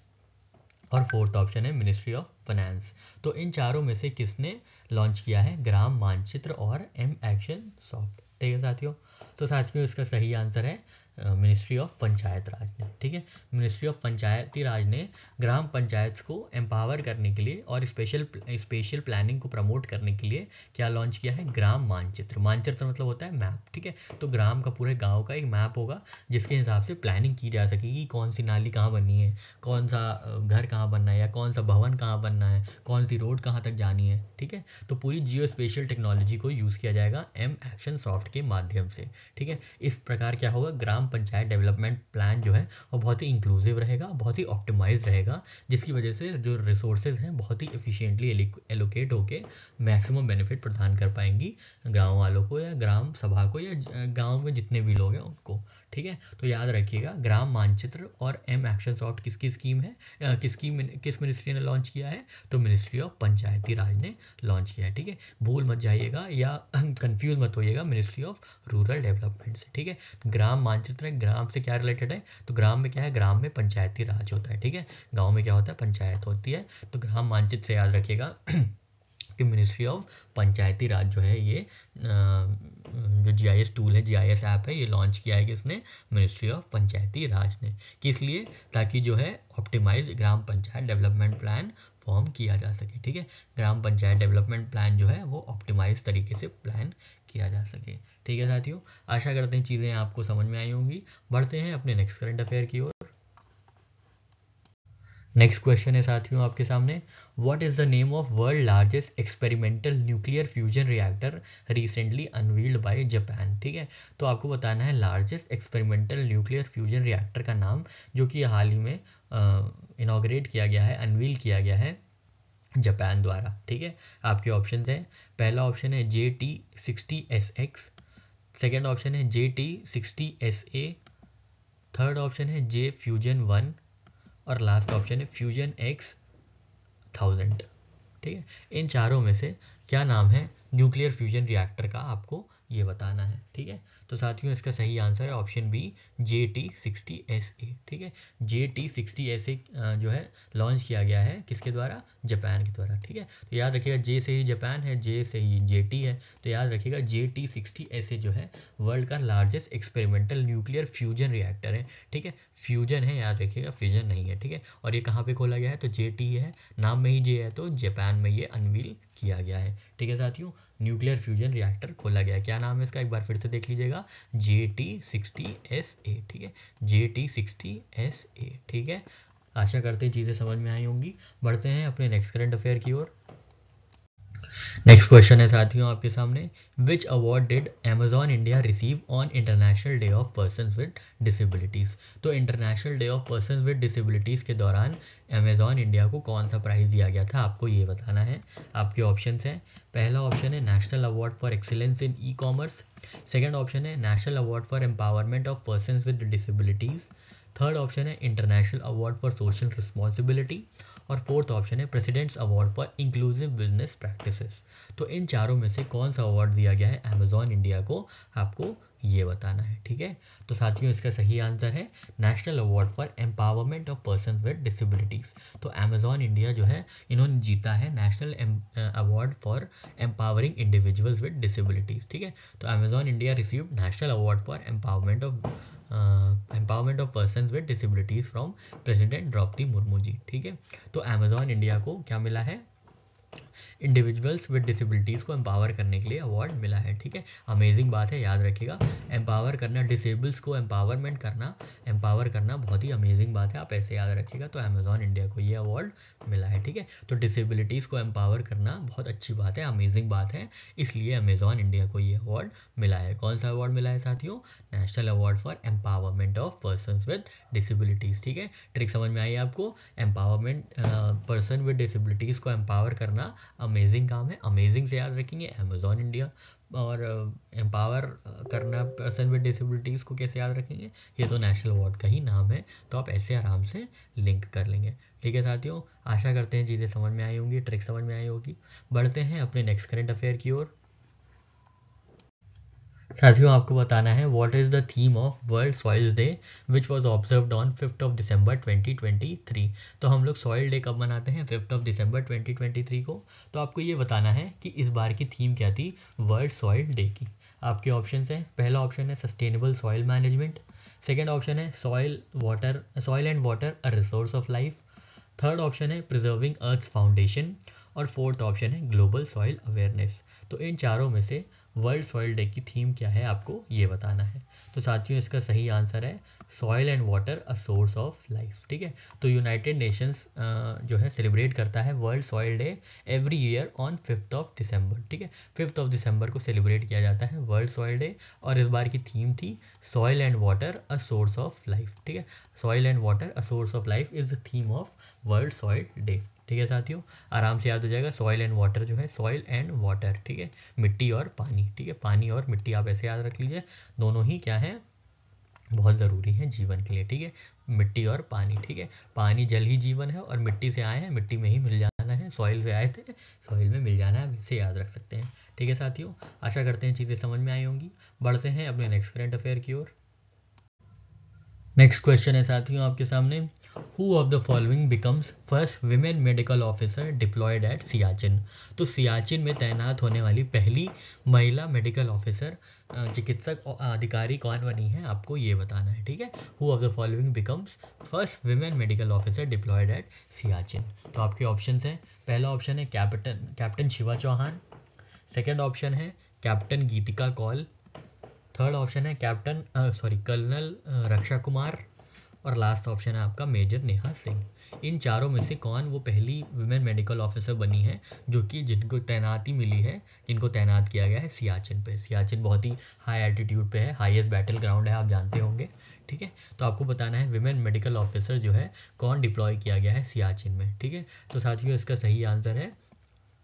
और फोर्थ ऑप्शन है मिनिस्ट्री ऑफ फाइनेंस। तो इन चारों में से किसने लॉन्च किया है ग्राम मानचित्र और M एक्शन सॉफ्ट, ठीक है साथियों। तो साथियों इसका सही आंसर है मिनिस्ट्री ऑफ पंचायत राज ने, ठीक है। मिनिस्ट्री ऑफ पंचायती राज ने ग्राम पंचायत को एम्पावर करने के लिए और स्पेशल प्लानिंग को प्रमोट करने के लिए क्या लॉन्च किया है, ग्राम मानचित्र। मानचित्र मतलब होता है मैप, ठीक है। तो ग्राम का, पूरे गांव का एक मैप होगा जिसके हिसाब से प्लानिंग की जा सकेगी, कौन सी नाली कहाँ बननी है, कौन सा घर कहाँ बनना है, या कौन सा भवन कहाँ बनना है, कौन सी रोड कहाँ तक जानी है, ठीक है। तो पूरी जियो स्पेशल टेक्नोलॉजी को यूज़ किया जाएगा M एक्शन सॉफ्ट के माध्यम से, ठीक है। इस प्रकार क्या होगा, ग्राम पंचायत डेवलपमेंट प्लान जो है वो बहुत ही इंक्लूसिव रहेगा, बहुत ही ऑप्टिमाइज रहेगा, जिसकी वजह से जो रिसोर्सेज हैं बहुत ही एफिशिएंटली एलोकेट होके मैक्सिमम बेनिफिट प्रदान कर पाएंगी गांव वालों को, या ग्राम सभा को, या गांव में जितने भी लोग हैं उनको, ठीक है। तो याद रखिएगा ग्राम मानचित्र और M एक्शन सॉफ्ट किसकी स्कीम है, किस मिनिस्ट्री ने लॉन्च किया है, तो मिनिस्ट्री ऑफ पंचायती राज ने लॉन्च किया है, ठीक है। भूल मत जाइएगा या कंफ्यूज मत होइएगा मिनिस्ट्री ऑफ रूरल डेवलपमेंट से, ठीक है। ग्राम मानचित्र ग्राम से क्या रिलेटेड है, तो ग्राम में क्या है, ग्राम में पंचायती राज होता है, ठीक है। गाँव में क्या होता है, पंचायत होती है। तो ग्राम मानचित्र से याद रखिएगा कि मिनिस्ट्री ऑफ पंचायती राज जो है ये जो GIS टूल है, GIS ऐप है, ये लॉन्च किया है किसने, मिनिस्ट्री ऑफ पंचायती राज ने। किस लिए, ताकि जो है ऑप्टिमाइज ग्राम पंचायत डेवलपमेंट प्लान फॉर्म किया जा सके, ठीक है। ग्राम पंचायत डेवलपमेंट प्लान जो है वो ऑप्टिमाइज तरीके से प्लान किया जा सके, ठीक है साथियों। आशा करते हैं चीज़ें आपको समझ में आई होंगी। बढ़ते हैं अपने नेक्स्ट करंट अफेयर की ओर। नेक्स्ट क्वेश्चन है साथियों आपके सामने, what is the name of world largest experimental nuclear fusion reactor recently unveiled by Japan, ठीक है। तो आपको बताना है largest experimental nuclear fusion reactor का नाम, जो कि हाल ही में इनॉग्रेट किया गया है, अनवील किया गया है जापान द्वारा। ठीक है, आपके ऑप्शन हैं, पहला ऑप्शन है JT60SX, सेकेंड ऑप्शन है JT60SA, थर्ड ऑप्शन है J Fusion 1 और लास्ट ऑप्शन है फ्यूजन X1000। ठीक है, इन चारों में से क्या नाम है न्यूक्लियर फ्यूजन रिएक्टर का, आपको ये बताना है। ठीक है, तो साथियों इसका सही आंसर है ऑप्शन बी JT60SA। ठीक है, JT60SA जो है लॉन्च किया गया है किसके द्वारा, जापान के द्वारा। ठीक है, तो याद रखिएगा जे से ही जापान है, जे से ही JT है, तो याद रखिएगा JT60SA जो है वर्ल्ड का largest experimental nuclear fusion reactor है। ठीक है, फ्यूजन है, याद रखिएगा फिजन नहीं है। ठीक है, और ये कहाँ पे खोला गया है, तो JT है, नाम में ही जे है, तो जापान में ये अनवील किया गया है। ठीक है साथियों, न्यूक्लियर फ्यूजन रिएक्टर खोला गया है, क्या नाम है इसका, एक बार फिर से देख लीजिएगा, JT60SA। ठीक है, JT60SA। ठीक है, आशा करते हैं चीज़ें समझ में आई होंगी। बढ़ते हैं अपने नेक्स्ट करंट अफेयर की ओर। नेक्स्ट क्वेश्चन है साथियों आपके सामने, which award did Amazon India receive on International Day of Persons with Disabilities. तो International Day of Persons with Disabilities के दौरान अमेजॉन इंडिया को कौन सा प्राइज़ दिया गया था, आपको ये बताना है। आपके ऑप्शंस हैं, पहला ऑप्शन है National Award for Excellence in e commerce, second option है National Award for Empowerment of Persons with Disabilities, third option है International Award for Social Responsibility और फोर्थ ऑप्शन है President's Award for Inclusive Business Practices. तो इन चारों में से कौन सा अवार्ड दिया गया है अमेजॉन इंडिया को, आपको ये बताना है। ठीक है, तो साथियों इसका सही आंसर है National Award for Empowerment of Person with Disabilities. तो अमेजॉन इंडिया जो है इन्होंने जीता है National Award for Empowering Individuals with Disabilities. ठीक है, तो Amazon India received National Award for Empowerment of Person with Disabilities from President Droupadi Murmu ji. ठीक है, तो अमेजॉन इंडिया को क्या मिला है, इंडिविजुअल्स विद डिसेबिलिटीज़ को एम्पावर करने के लिए अवार्ड मिला है। ठीक है, अमेजिंग बात है, याद रखिएगा, एम्पावर करना, डिसेबल्स को एम्पावरमेंट करना, एम्पावर करना बहुत ही अमेजिंग बात है, आप ऐसे याद रखिएगा। तो अमेजॉन इंडिया को ये अवार्ड मिला है। ठीक है, तो डिसेबिलिटीज़ को एम्पावर करना बहुत अच्छी बात है, अमेजिंग बात है, इसलिए अमेजॉन इंडिया को ये अवार्ड मिला है। कौन सा अवार्ड मिला है साथियों, national Award for Empowerment of Persons with Disabilities. ठीक है, ट्रिक समझ में आई आपको, एम्पावरमेंट, पर्सन विद डिसेबिलिटीज़ को एम्पावर करना अमेजिंग काम है, अमेजिंग से याद रखेंगे अमेजॉन इंडिया, और एम्पावर करना पर्सन विद डिसेबिलिटीज़ को कैसे याद रखेंगे, ये तो नेशनल अवार्ड का ही नाम है, तो आप ऐसे आराम से लिंक कर लेंगे। ठीक है साथियों, आशा करते हैं चीज़ें समझ में आई होंगी, ट्रिक समझ में आई होगी। बढ़ते हैं अपने नेक्स्ट करंट अफेयर की ओर। साथियों आपको बताना है what is the theme of world Soil day which was observed on 5 दिसंबर 2023। तो हम लोग सॉइल डे कब मनाते हैं, 5 दिसंबर 2023 को। तो आपको ये बताना है कि इस बार की थीम क्या थी वर्ल्ड सॉइल डे की। आपके ऑप्शन हैं, पहला ऑप्शन है sustainable soil management, second option है soil and water a resource of life, third option है प्रिजर्विंग अर्थ फाउंडेशन और फोर्थ ऑप्शन है ग्लोबल सॉइल अवेयरनेस। तो इन चारों में से वर्ल्ड सॉइल डे की थीम क्या है, आपको ये बताना है। तो साथियों इसका सही आंसर है soil and water a source of life. ठीक है, तो यूनाइटेड नेशंस जो है सेलिब्रेट करता है world Soil day every year on 5 दिसंबर। ठीक है, 5 दिसंबर को सेलिब्रेट किया जाता है वर्ल्ड सॉइल डे, और इस बार की थीम थी soil and water a source of life. ठीक है, soil and water a source of life is the theme of world Soil day. ठीक है साथियों, आराम से याद हो जाएगा, सॉइल एंड वाटर जो है, सॉइल एंड वाटर, ठीक है, मिट्टी और पानी। ठीक है, पानी और मिट्टी आप ऐसे याद रख लीजिए, दोनों ही क्या है, बहुत ज़रूरी है जीवन के लिए। ठीक है, मिट्टी और पानी। ठीक है, पानी जल ही जीवन है, और मिट्टी से आए हैं, मिट्टी में ही मिल जाना है, सॉइल से आए थे, सॉइल में मिल जाना है, वैसे याद रख सकते हैं। ठीक है साथियों, आशा करते हैं चीज़ें समझ में आई होंगी। बढ़ते हैं अपने नेक्स्ट करंट अफेयर की ओर। नेक्स्ट क्वेश्चन है साथियों आपके सामने, who of the following becomes first women medical officer deployed at Siachen. तो सियाचिन में तैनात होने वाली पहली महिला मेडिकल ऑफिसर, चिकित्सक अधिकारी कौन बनी है, आपको ये बताना है। ठीक है, who of the following becomes first women medical officer deployed at Siachen. तो आपके ऑप्शन हैं, पहला ऑप्शन है captain Shiva Chauhan, second option है captain Geetika Kaul, third option है कर्नल रक्षा कुमार, और लास्ट ऑप्शन है आपका मेजर नेहा सिंह। इन चारों में से कौन वो पहली वुमेन मेडिकल ऑफिसर बनी है जो कि जिनको तैनाती मिली है, जिनको तैनात किया गया है सियाचिन पे। सियाचिन बहुत ही हाई एल्टीट्यूड पे है, हाईएस्ट बैटल ग्राउंड है, आप जानते होंगे। ठीक है, तो आपको बताना है विमेन मेडिकल ऑफिसर जो है कौन डिप्लॉय किया गया है सियाचिन में। ठीक है, तो साथियों इसका सही आंसर है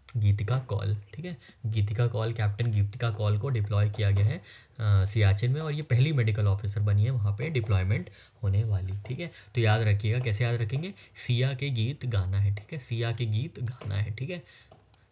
गीतिका कौल। ठीक है, गीतिका कौल, कैप्टन गीतिका कौल को डिप्लॉय किया गया है सियाचिन में, और ये पहली मेडिकल ऑफिसर बनी है वहाँ पे डिप्लॉयमेंट होने वाली। ठीक है, तो याद रखिएगा, कैसे याद रखेंगे, सिया के गीत गाना है। ठीक है, सिया के गीत गाना है। ठीक है,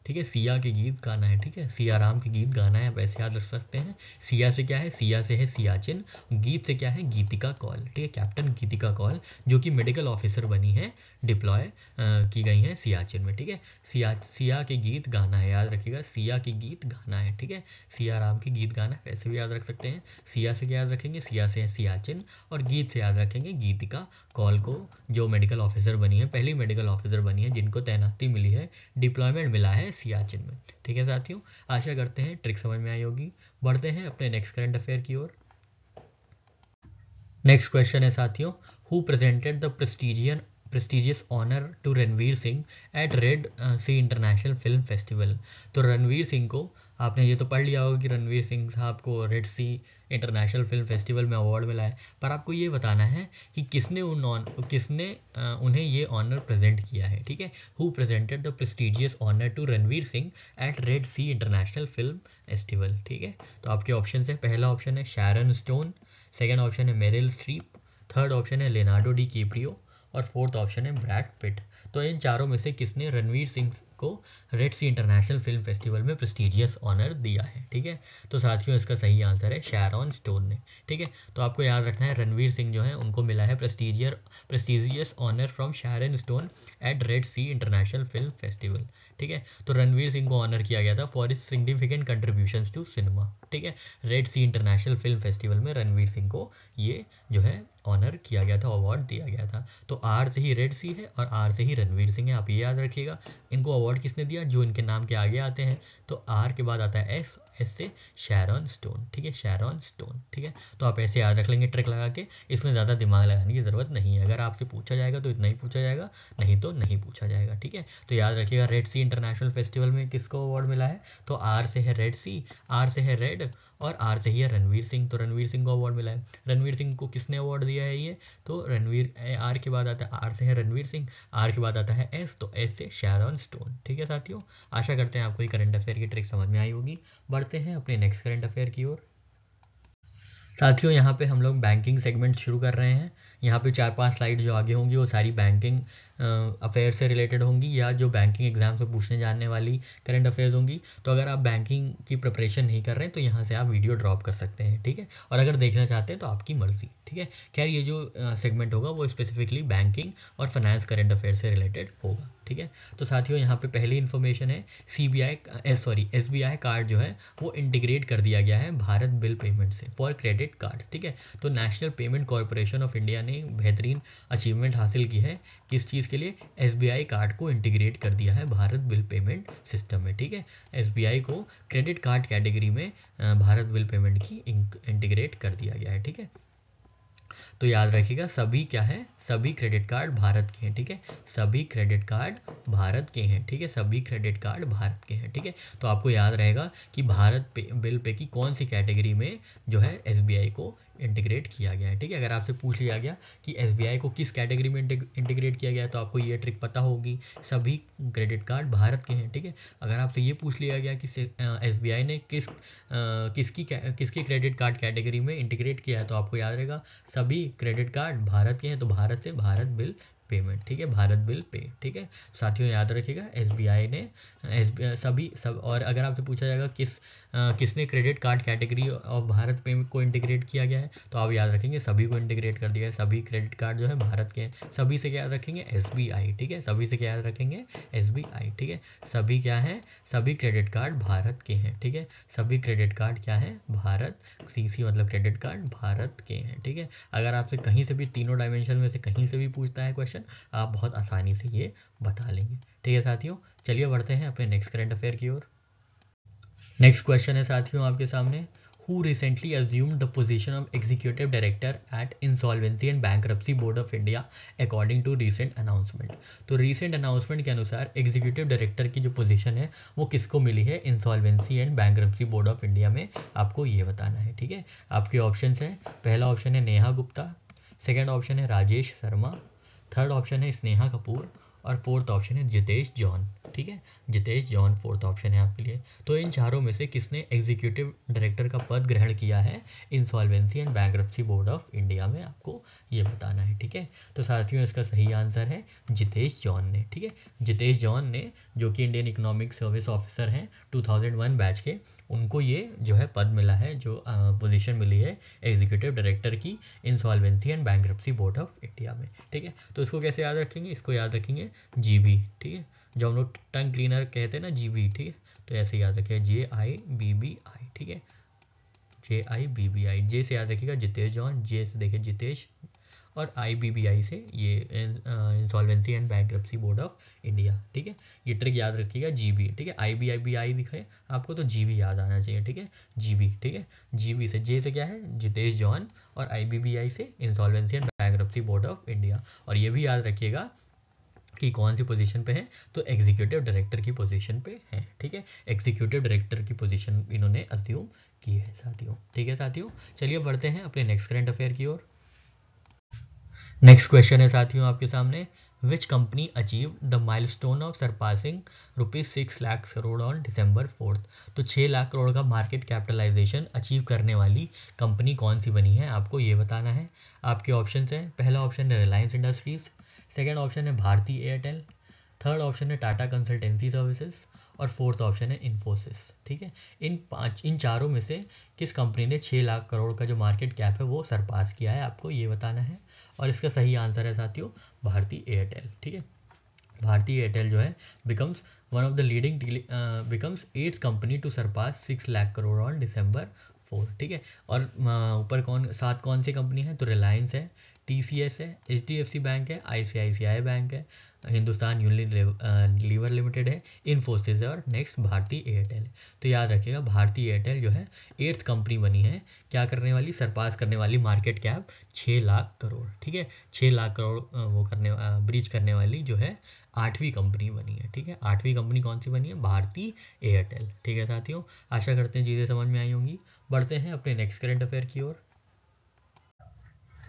ठीक है, सिया के गीत गाना है। ठीक है, सिया राम के गीत गाना है, आप ऐसे याद रख सकते हैं। सिया से क्या है, सिया से है सियाचिन, गीत से क्या है गीतिका कौल। ठीक है, कैप्टन गीतिका कौल जो कि मेडिकल ऑफिसर बनी है, डिप्लॉय की गई हैं सियाचिन में। ठीक है, सिया के गीत गाना है, याद रखिएगा, सिया के गीत गाना है। ठीक है, सिया राम के गीत गाना है, वैसे भी याद रख सकते हैं। सिया से क्या याद रखेंगे, सिया से है सियाचिन, और गीत से याद रखेंगे गीतिका कौल को, जो मेडिकल ऑफिसर बनी है, पहली मेडिकल ऑफिसर बनी है जिनको तैनाती मिली है, डिप्लॉयमेंट मिला है सियाचिन में। ठीक है साथियों, आशा करते हैं ट्रिक समझ में आई होगी। बढ़ते हैं अपने नेक्स्ट करंट अफेयर की ओर। नेक्स्ट क्वेश्चन है साथियों, who presented the prestigious honour to Ranveer Singh at Red Sea International Film Festival. तो रणवीर सिंह को, आपने ये तो पढ़ लिया होगा कि रणवीर सिंह साहब को Red Sea International Film Festival में अवार्ड मिला है, पर आपको ये बताना है कि किसने उन्हें ये ऑनर प्रेजेंट किया है। ठीक है, who presented the prestigious honour to Ranveer Singh at Red Sea International Film Festival. ठीक है, तो आपके ऑप्शन है, पहला ऑप्शन है शैरन स्टोन, सेकेंड ऑप्शन है मेरिल स्ट्रीप, थर्ड ऑप्शन है लियोनार्डो डी कैप्रियो, और फोर्थ ऑप्शन है ब्रैड पिट। तो इन चारों में से किसने रणवीर सिंह को Red Sea International Film Festival में प्रेस्टिजियस ऑनर दिया है? ठीक है, तो साथियों इसका सही आंसर है शैरॉन स्टोन ने। ठीक है, तो आपको याद रखना है रणवीर सिंह जो है उनको मिला है prestigious honour from Sharon Stone at Red Sea International Film Festival. ठीक है, तो रणवीर सिंह को ऑनर किया गया था for his significant contributions to cinema. ठीक है, Red Sea International Film Festival में रणवीर सिंह को ये जो है ऑनर किया गया था, अवार्ड दिया गया था। तो आर से ही रेड सी है और आर से ही रणवीर सिंह है, आप ये याद रखिएगा। इनको अवार्ड किसने दिया, जो इनके नाम के आगे आते हैं, तो आर के बाद आता है एस, एस से शैरॉन स्टोन। ठीक है, शैरॉन स्टोन। ठीक है, तो आप ऐसे याद रख लेंगे ट्रिक लगा के, इसमें ज़्यादा दिमाग लगाने की ज़रूरत नहीं है। अगर आपसे पूछा जाएगा तो इतना ही पूछा जाएगा, नहीं तो नहीं पूछा जाएगा। ठीक है, तो याद रखिएगा रेड सी इंटरनेशनल फेस्टिवल में किसको अवार्ड मिला है, तो आर से है रेड सी, आर से है रेड, और आर से ही है रणवीर सिंह। तो रणवीर सिंह को अवार्ड मिला है। रणवीर सिंह को किसने अवार्ड दिया है ये, तो रणवीर, आर के बाद आता है, आर से है रणवीर सिंह, आर के बाद आता है एस, तो एस से शैरॉन स्टोन। ठीक है साथियों, आशा करते हैं आपको ये करंट अफेयर की ट्रिक समझ में आई होगी। बढ़ते हैं अपने नेक्स्ट करंट अफेयर की ओर। साथियों यहाँ पे हम लोग बैंकिंग सेगमेंट शुरू कर रहे हैं। यहाँ पे 4-5 स्लाइड जो आगे होंगी वो सारी बैंकिंग अफेयर से रिलेटेड होंगी, या जो बैंकिंग एग्जाम से पूछने जाने वाली करंट अफेयर्स होंगी। तो अगर आप बैंकिंग की प्रिपरेशन नहीं कर रहे हैं तो यहाँ से आप वीडियो ड्रॉप कर सकते हैं। ठीक है, और अगर देखना चाहते हैं तो आपकी मर्जी। ठीक है, खैर ये जो सेगमेंट होगा वो स्पेसिफिकली बैंकिंग और फाइनेंस करंट अफेयर से रिलेटेड होगा। ठीक है, तो साथियों यहाँ पे पहली इन्फॉर्मेशन है, SBI कार्ड जो है वो इंटीग्रेट कर दिया गया है भारत बिल पेमेंट से फॉर क्रेडिट कार्ड्स। ठीक है, तो national payment corporation of India ने बेहतरीन अचीवमेंट हासिल की है, किस चीज़ के लिए, SBI कार्ड को इंटीग्रेट कर दिया है भारत बिल पेमेंट सिस्टम में। ठीक है, SBI को क्रेडिट कार्ड कैटेगरी में भारत बिल पेमेंट की इंटीग्रेट कर दिया गया है। ठीक है, तो याद रखिएगा सभी क्या है, सभी क्रेडिट कार्ड भारत के हैं। ठीक है, सभी क्रेडिट कार्ड भारत के हैं। ठीक है, सभी क्रेडिट कार्ड भारत के हैं। ठीक है, तो आपको याद रहेगा कि भारत बिल पे की कौन सी कैटेगरी में जो है SBI को इंटीग्रेट किया गया है। ठीक है, अगर आपसे पूछ लिया गया कि SBI को किस कैटेगरी में इंटीग्रेट किया गया है तो आपको ये ट्रिक पता होगी, सभी क्रेडिट कार्ड भारत के हैं। ठीक है, अगर आपसे ये पूछ लिया गया कि SBI ने किसकी क्रेडिट कार्ड कैटेगरी में इंटीग्रेट किया है तो आपको याद रहेगा सभी क्रेडिट कार्ड भारत के हैं, तो भारत से भारत बिल पेमेंट। ठीक है, भारत बिल पे। ठीक है, साथियों याद रखिएगा SBI ने सब। और अगर आपसे पूछा जाएगा किसने credit card category of Bharat पे को इंटीग्रेट किया गया है तो आप याद रखेंगे सभी को इंटीग्रेट कर दिया है, सभी क्रेडिट कार्ड जो है भारत के हैं। सभी से क्या याद रखेंगे, SBI। ठीक है, सभी से क्या याद रखेंगे, SBI। ठीक है, सभी क्या है, सभी क्रेडिट कार्ड भारत के हैं। ठीक है, सभी क्रेडिट कार्ड क्या है, भारत, CC मतलब क्रेडिट कार्ड भारत के हैं। ठीक है, अगर आपसे कहीं से भी तीनों डायमेंशन में से कहीं से भी पूछता है क्वेश्चन, आप बहुत आसानी से ये बता लेंगे। ठीक है साथियों, चलिए बढ़ते हैं अपने नेक्स्ट करंट अफेयर की ओर। नेक्स्ट क्वेश्चन है साथियों आपके सामने, who recently assumed the position of executive director at Insolvency and Bankruptcy Board of India according to recent announcement। तो recent announcement के अनुसार एग्जीक्यूटिव डायरेक्टर की जो पोजीशन है वो किसको मिली है, insolvency and bankruptcy board of India में, आपको ये बताना है। ठीक है, आपके ऑप्शंस हैं, पहला ऑप्शन है नेहा गुप्ता, सेकंड ऑप्शन है राजेश शर्मा, थर्ड ऑप्शन है स्नेहा कपूर और फोर्थ ऑप्शन है जितेश जॉन। ठीक है, जितेश जॉन फोर्थ ऑप्शन है आपके लिए। तो इन चारों में से किसने एग्जीक्यूटिव डायरेक्टर का पद ग्रहण किया है insolvency and bankruptcy board of India में, आपको ये बताना है। ठीक है, तो साथियों इसका सही आंसर है जितेश जॉन ने। ठीक है, जितेश जॉन ने, जो कि इंडियन इकोनॉमिक सर्विस ऑफिसर हैं 2001 बैच के, उनको ये जो है पद मिला है, जो पोजीशन मिली है एग्जीक्यूटिव डायरेक्टर की insolvency and bankruptcy board of India में। ठीक है, तो इसको कैसे याद रखेंगे, इसको याद रखेंगे जीबी। ठीक है, जो हम लोग टंग क्लीनर कहते हैं ना, जीबी। ठीक है, तो ऐसे याद रखिएगा JIBBI। ठीक है, JIBBI, जे से याद रखिएगा जितेश जॉन, जे से देखिए जितेश, और IBBI से ये insolvency and bankruptcy board of India. ठीक है, ये ट्रिक याद रखिएगा जीबी। ठीक है, IBI दिखे आपको तो जीबी याद आना चाहिए। ठीक है, जीबी। ठीक है, जीबी से, जे से क्या है जितेश जॉन, और IBBI से insolvency and bankruptcy board of India. और ये भी याद रखिएगा कि कौन सी पोजीशन पे है, तो एग्जीक्यूटिव डायरेक्टर की पोजीशन पे है। ठीक है, एग्जीक्यूटिव डायरेक्टर की पोजीशन इन्होंने अज्यूम की है साथियों। ठीक है साथियों, चलिए बढ़ते हैं अपने नेक्स्ट करंट अफेयर की ओर। नेक्स्ट क्वेश्चन है साथियों आपके सामने, which company achieve the milestone of surpassing ₹6 lakh crore on December 4। तो 6 लाख करोड़ का मार्केट कैपिटलाइजेशन अचीव करने वाली कंपनी कौन सी बनी है, आपको ये बताना है। आपके ऑप्शन हैं, पहला ऑप्शन है रिलायंस इंडस्ट्रीज, सेकेंड ऑप्शन है भारती एयरटेल, थर्ड ऑप्शन है टाटा कंसल्टेंसी सर्विसेज और फोर्थ ऑप्शन है इन्फोसिस। ठीक है, इन चारों में से किस कंपनी ने 6 लाख करोड़ का जो मार्केट कैप है वो सरपास किया है, आपको ये बताना है। और इसका सही आंसर है साथियों भारती एयरटेल। ठीक है, भारती एयरटेल जो है becomes one of the leading becomes 8th company to surpass 6 lakh crore on December 4। ठीक है, और ऊपर कौन सी कंपनी है, तो रिलायंस है, TCS है, HDFC बैंक है, ICICI बैंक है, हिंदुस्तान यूनिलीवर लिमिटेड है, इन्फोसिस है और नेक्स्ट भारती एयरटेल है। तो याद रखिएगा भारती एयरटेल जो है 8th कंपनी बनी है, क्या करने वाली, सरपास करने वाली मार्केट कैप 6 लाख करोड़। ठीक है, 6 लाख करोड़ वो ब्रीच करने वाली जो है 8वीं कंपनी बनी है। ठीक है, 8वीं कंपनी कौन सी बनी है, भारती एयरटेल। ठीक है साथियों, आशा करते हैं चीज़ें समझ में आई होंगी। बढ़ते हैं अपने नेक्स्ट करंट अफेयर की ओर।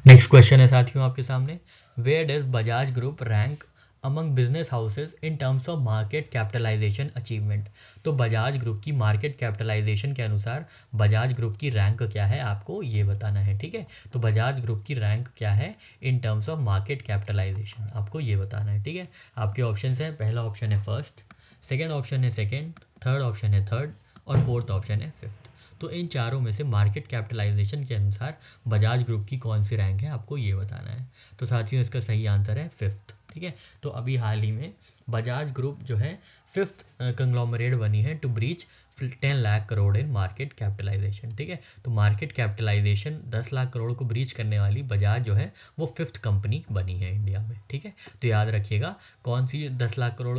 नेक्स्ट क्वेश्चन है साथियों आपके सामने, where does Bajaj group rank among business houses in terms of market capitalization achievement. तो बजाज ग्रुप की मार्केट कैपिटलाइजेशन के अनुसार बजाज ग्रुप की रैंक क्या है, आपको ये बताना है। ठीक है, तो बजाज ग्रुप की रैंक क्या है in terms of market capitalization, आपको ये बताना है। ठीक है, आपके ऑप्शन हैं, पहला ऑप्शन है फर्स्ट, सेकेंड ऑप्शन है सेकेंड, थर्ड ऑप्शन है थर्ड और फोर्थ ऑप्शन है फिफ्थ। तो इन चारों में से मार्केट कैपिटलाइजेशन के अनुसार बजाज ग्रुप की कौन सी रैंक है, आपको ये बताना है। तो साथियों इसका सही आंसर है फिफ्थ। ठीक है, तो अभी हाल ही में बजाज ग्रुप जो है 5th कंग्लोमरेट बनी है to breach 10 lakh crore in market capitalization. ठीक है, तो मार्केट कैपिटलाइजेशन 10 लाख करोड़ को ब्रीच करने वाली बजाज जो है वो 5th कंपनी बनी है इंडिया में। ठीक है, तो याद रखिएगा कौन सी 10 lakh crore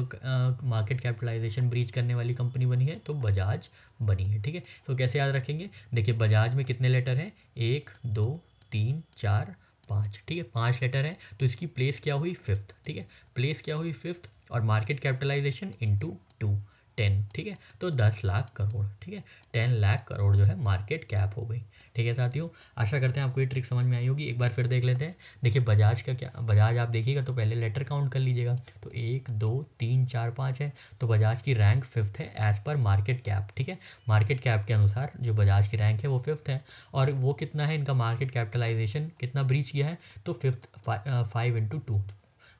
market capitalization breach करने वाली कंपनी बनी है, तो बजाज बनी है। ठीक है, तो कैसे याद रखेंगे, देखिए बजाज में कितने लेटर हैं, 1 2 3 4 5। ठीक है, 5 लेटर है, तो इसकी प्लेस क्या हुई, फिफ्थ। ठीक है, प्लेस क्या हुई फिफ्थ, और मार्केट कैपिटलाइजेशन इंटू 2 10। ठीक है, तो 10 लाख करोड़। ठीक है, 10 लाख करोड़ जो है मार्केट कैप हो गई। ठीक है साथियों, आशा करते हैं आपको ये ट्रिक समझ में आई होगी। एक बार फिर देख लेते हैं। देखिए बजाज का क्या, बजाज आप देखिएगा तो पहले लेटर काउंट कर लीजिएगा, तो 1 2 3 4 5 है, तो बजाज की रैंक फिफ्थ है एज पर मार्केट कैप। ठीक है, मार्केट कैप के अनुसार जो बजाज की रैंक है वो फिफ्थ है, और वो कितना है, इनका मार्केट कैपिटलाइजेशन कितना ब्रीच किया है, तो फिफ्थ 5/2,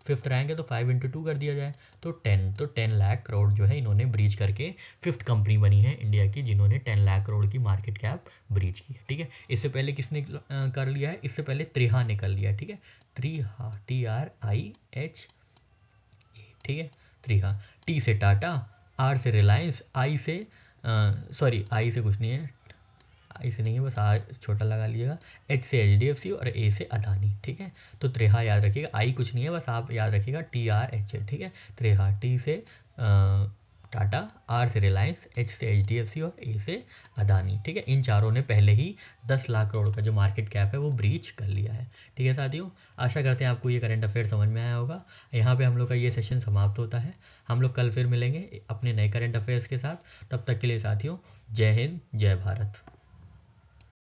फिफ्थ रैंक है तो 5/2 कर दिया जाए तो 10 लाख करोड़ जो है इन्होंने ब्रीच करके 5th कंपनी बनी है इंडिया की जिन्होंने 10 लाख करोड़ की मार्केट कैप ब्रीच की है। ठीक है, इससे पहले किसने कर लिया है, इससे पहले त्रिहा ने कर लिया है। ठीक है, त्रिहा TRIH। ठीक है, त्रिहा, टी से टाटा, आर से रिलायंस, आई से आई से कुछ नहीं है, आई से नहीं है, बस आर छोटा लगा लीजिएगा, एच से HDFC और ए से अदानी। ठीक है, तो त्रिहा याद रखिएगा, आई कुछ नहीं है, बस आप याद रखिएगा TRH है। ठीक है, त्रिहा, टी से टाटा, आर से रिलायंस, एच से HDFC और ए से अदानी। ठीक है, इन चारों ने पहले ही 10 लाख करोड़ का जो मार्केट कैप है वो ब्रीच कर लिया है। ठीक है साथियों, आशा करते हैं आपको ये करंट अफेयर समझ में आया होगा। यहाँ पे हम लोग का ये सेशन समाप्त होता है। हम लोग कल फिर मिलेंगे अपने नए करंट अफेयर्स के साथ। तब तक के लिए साथियों, जय हिंद, जय भारत।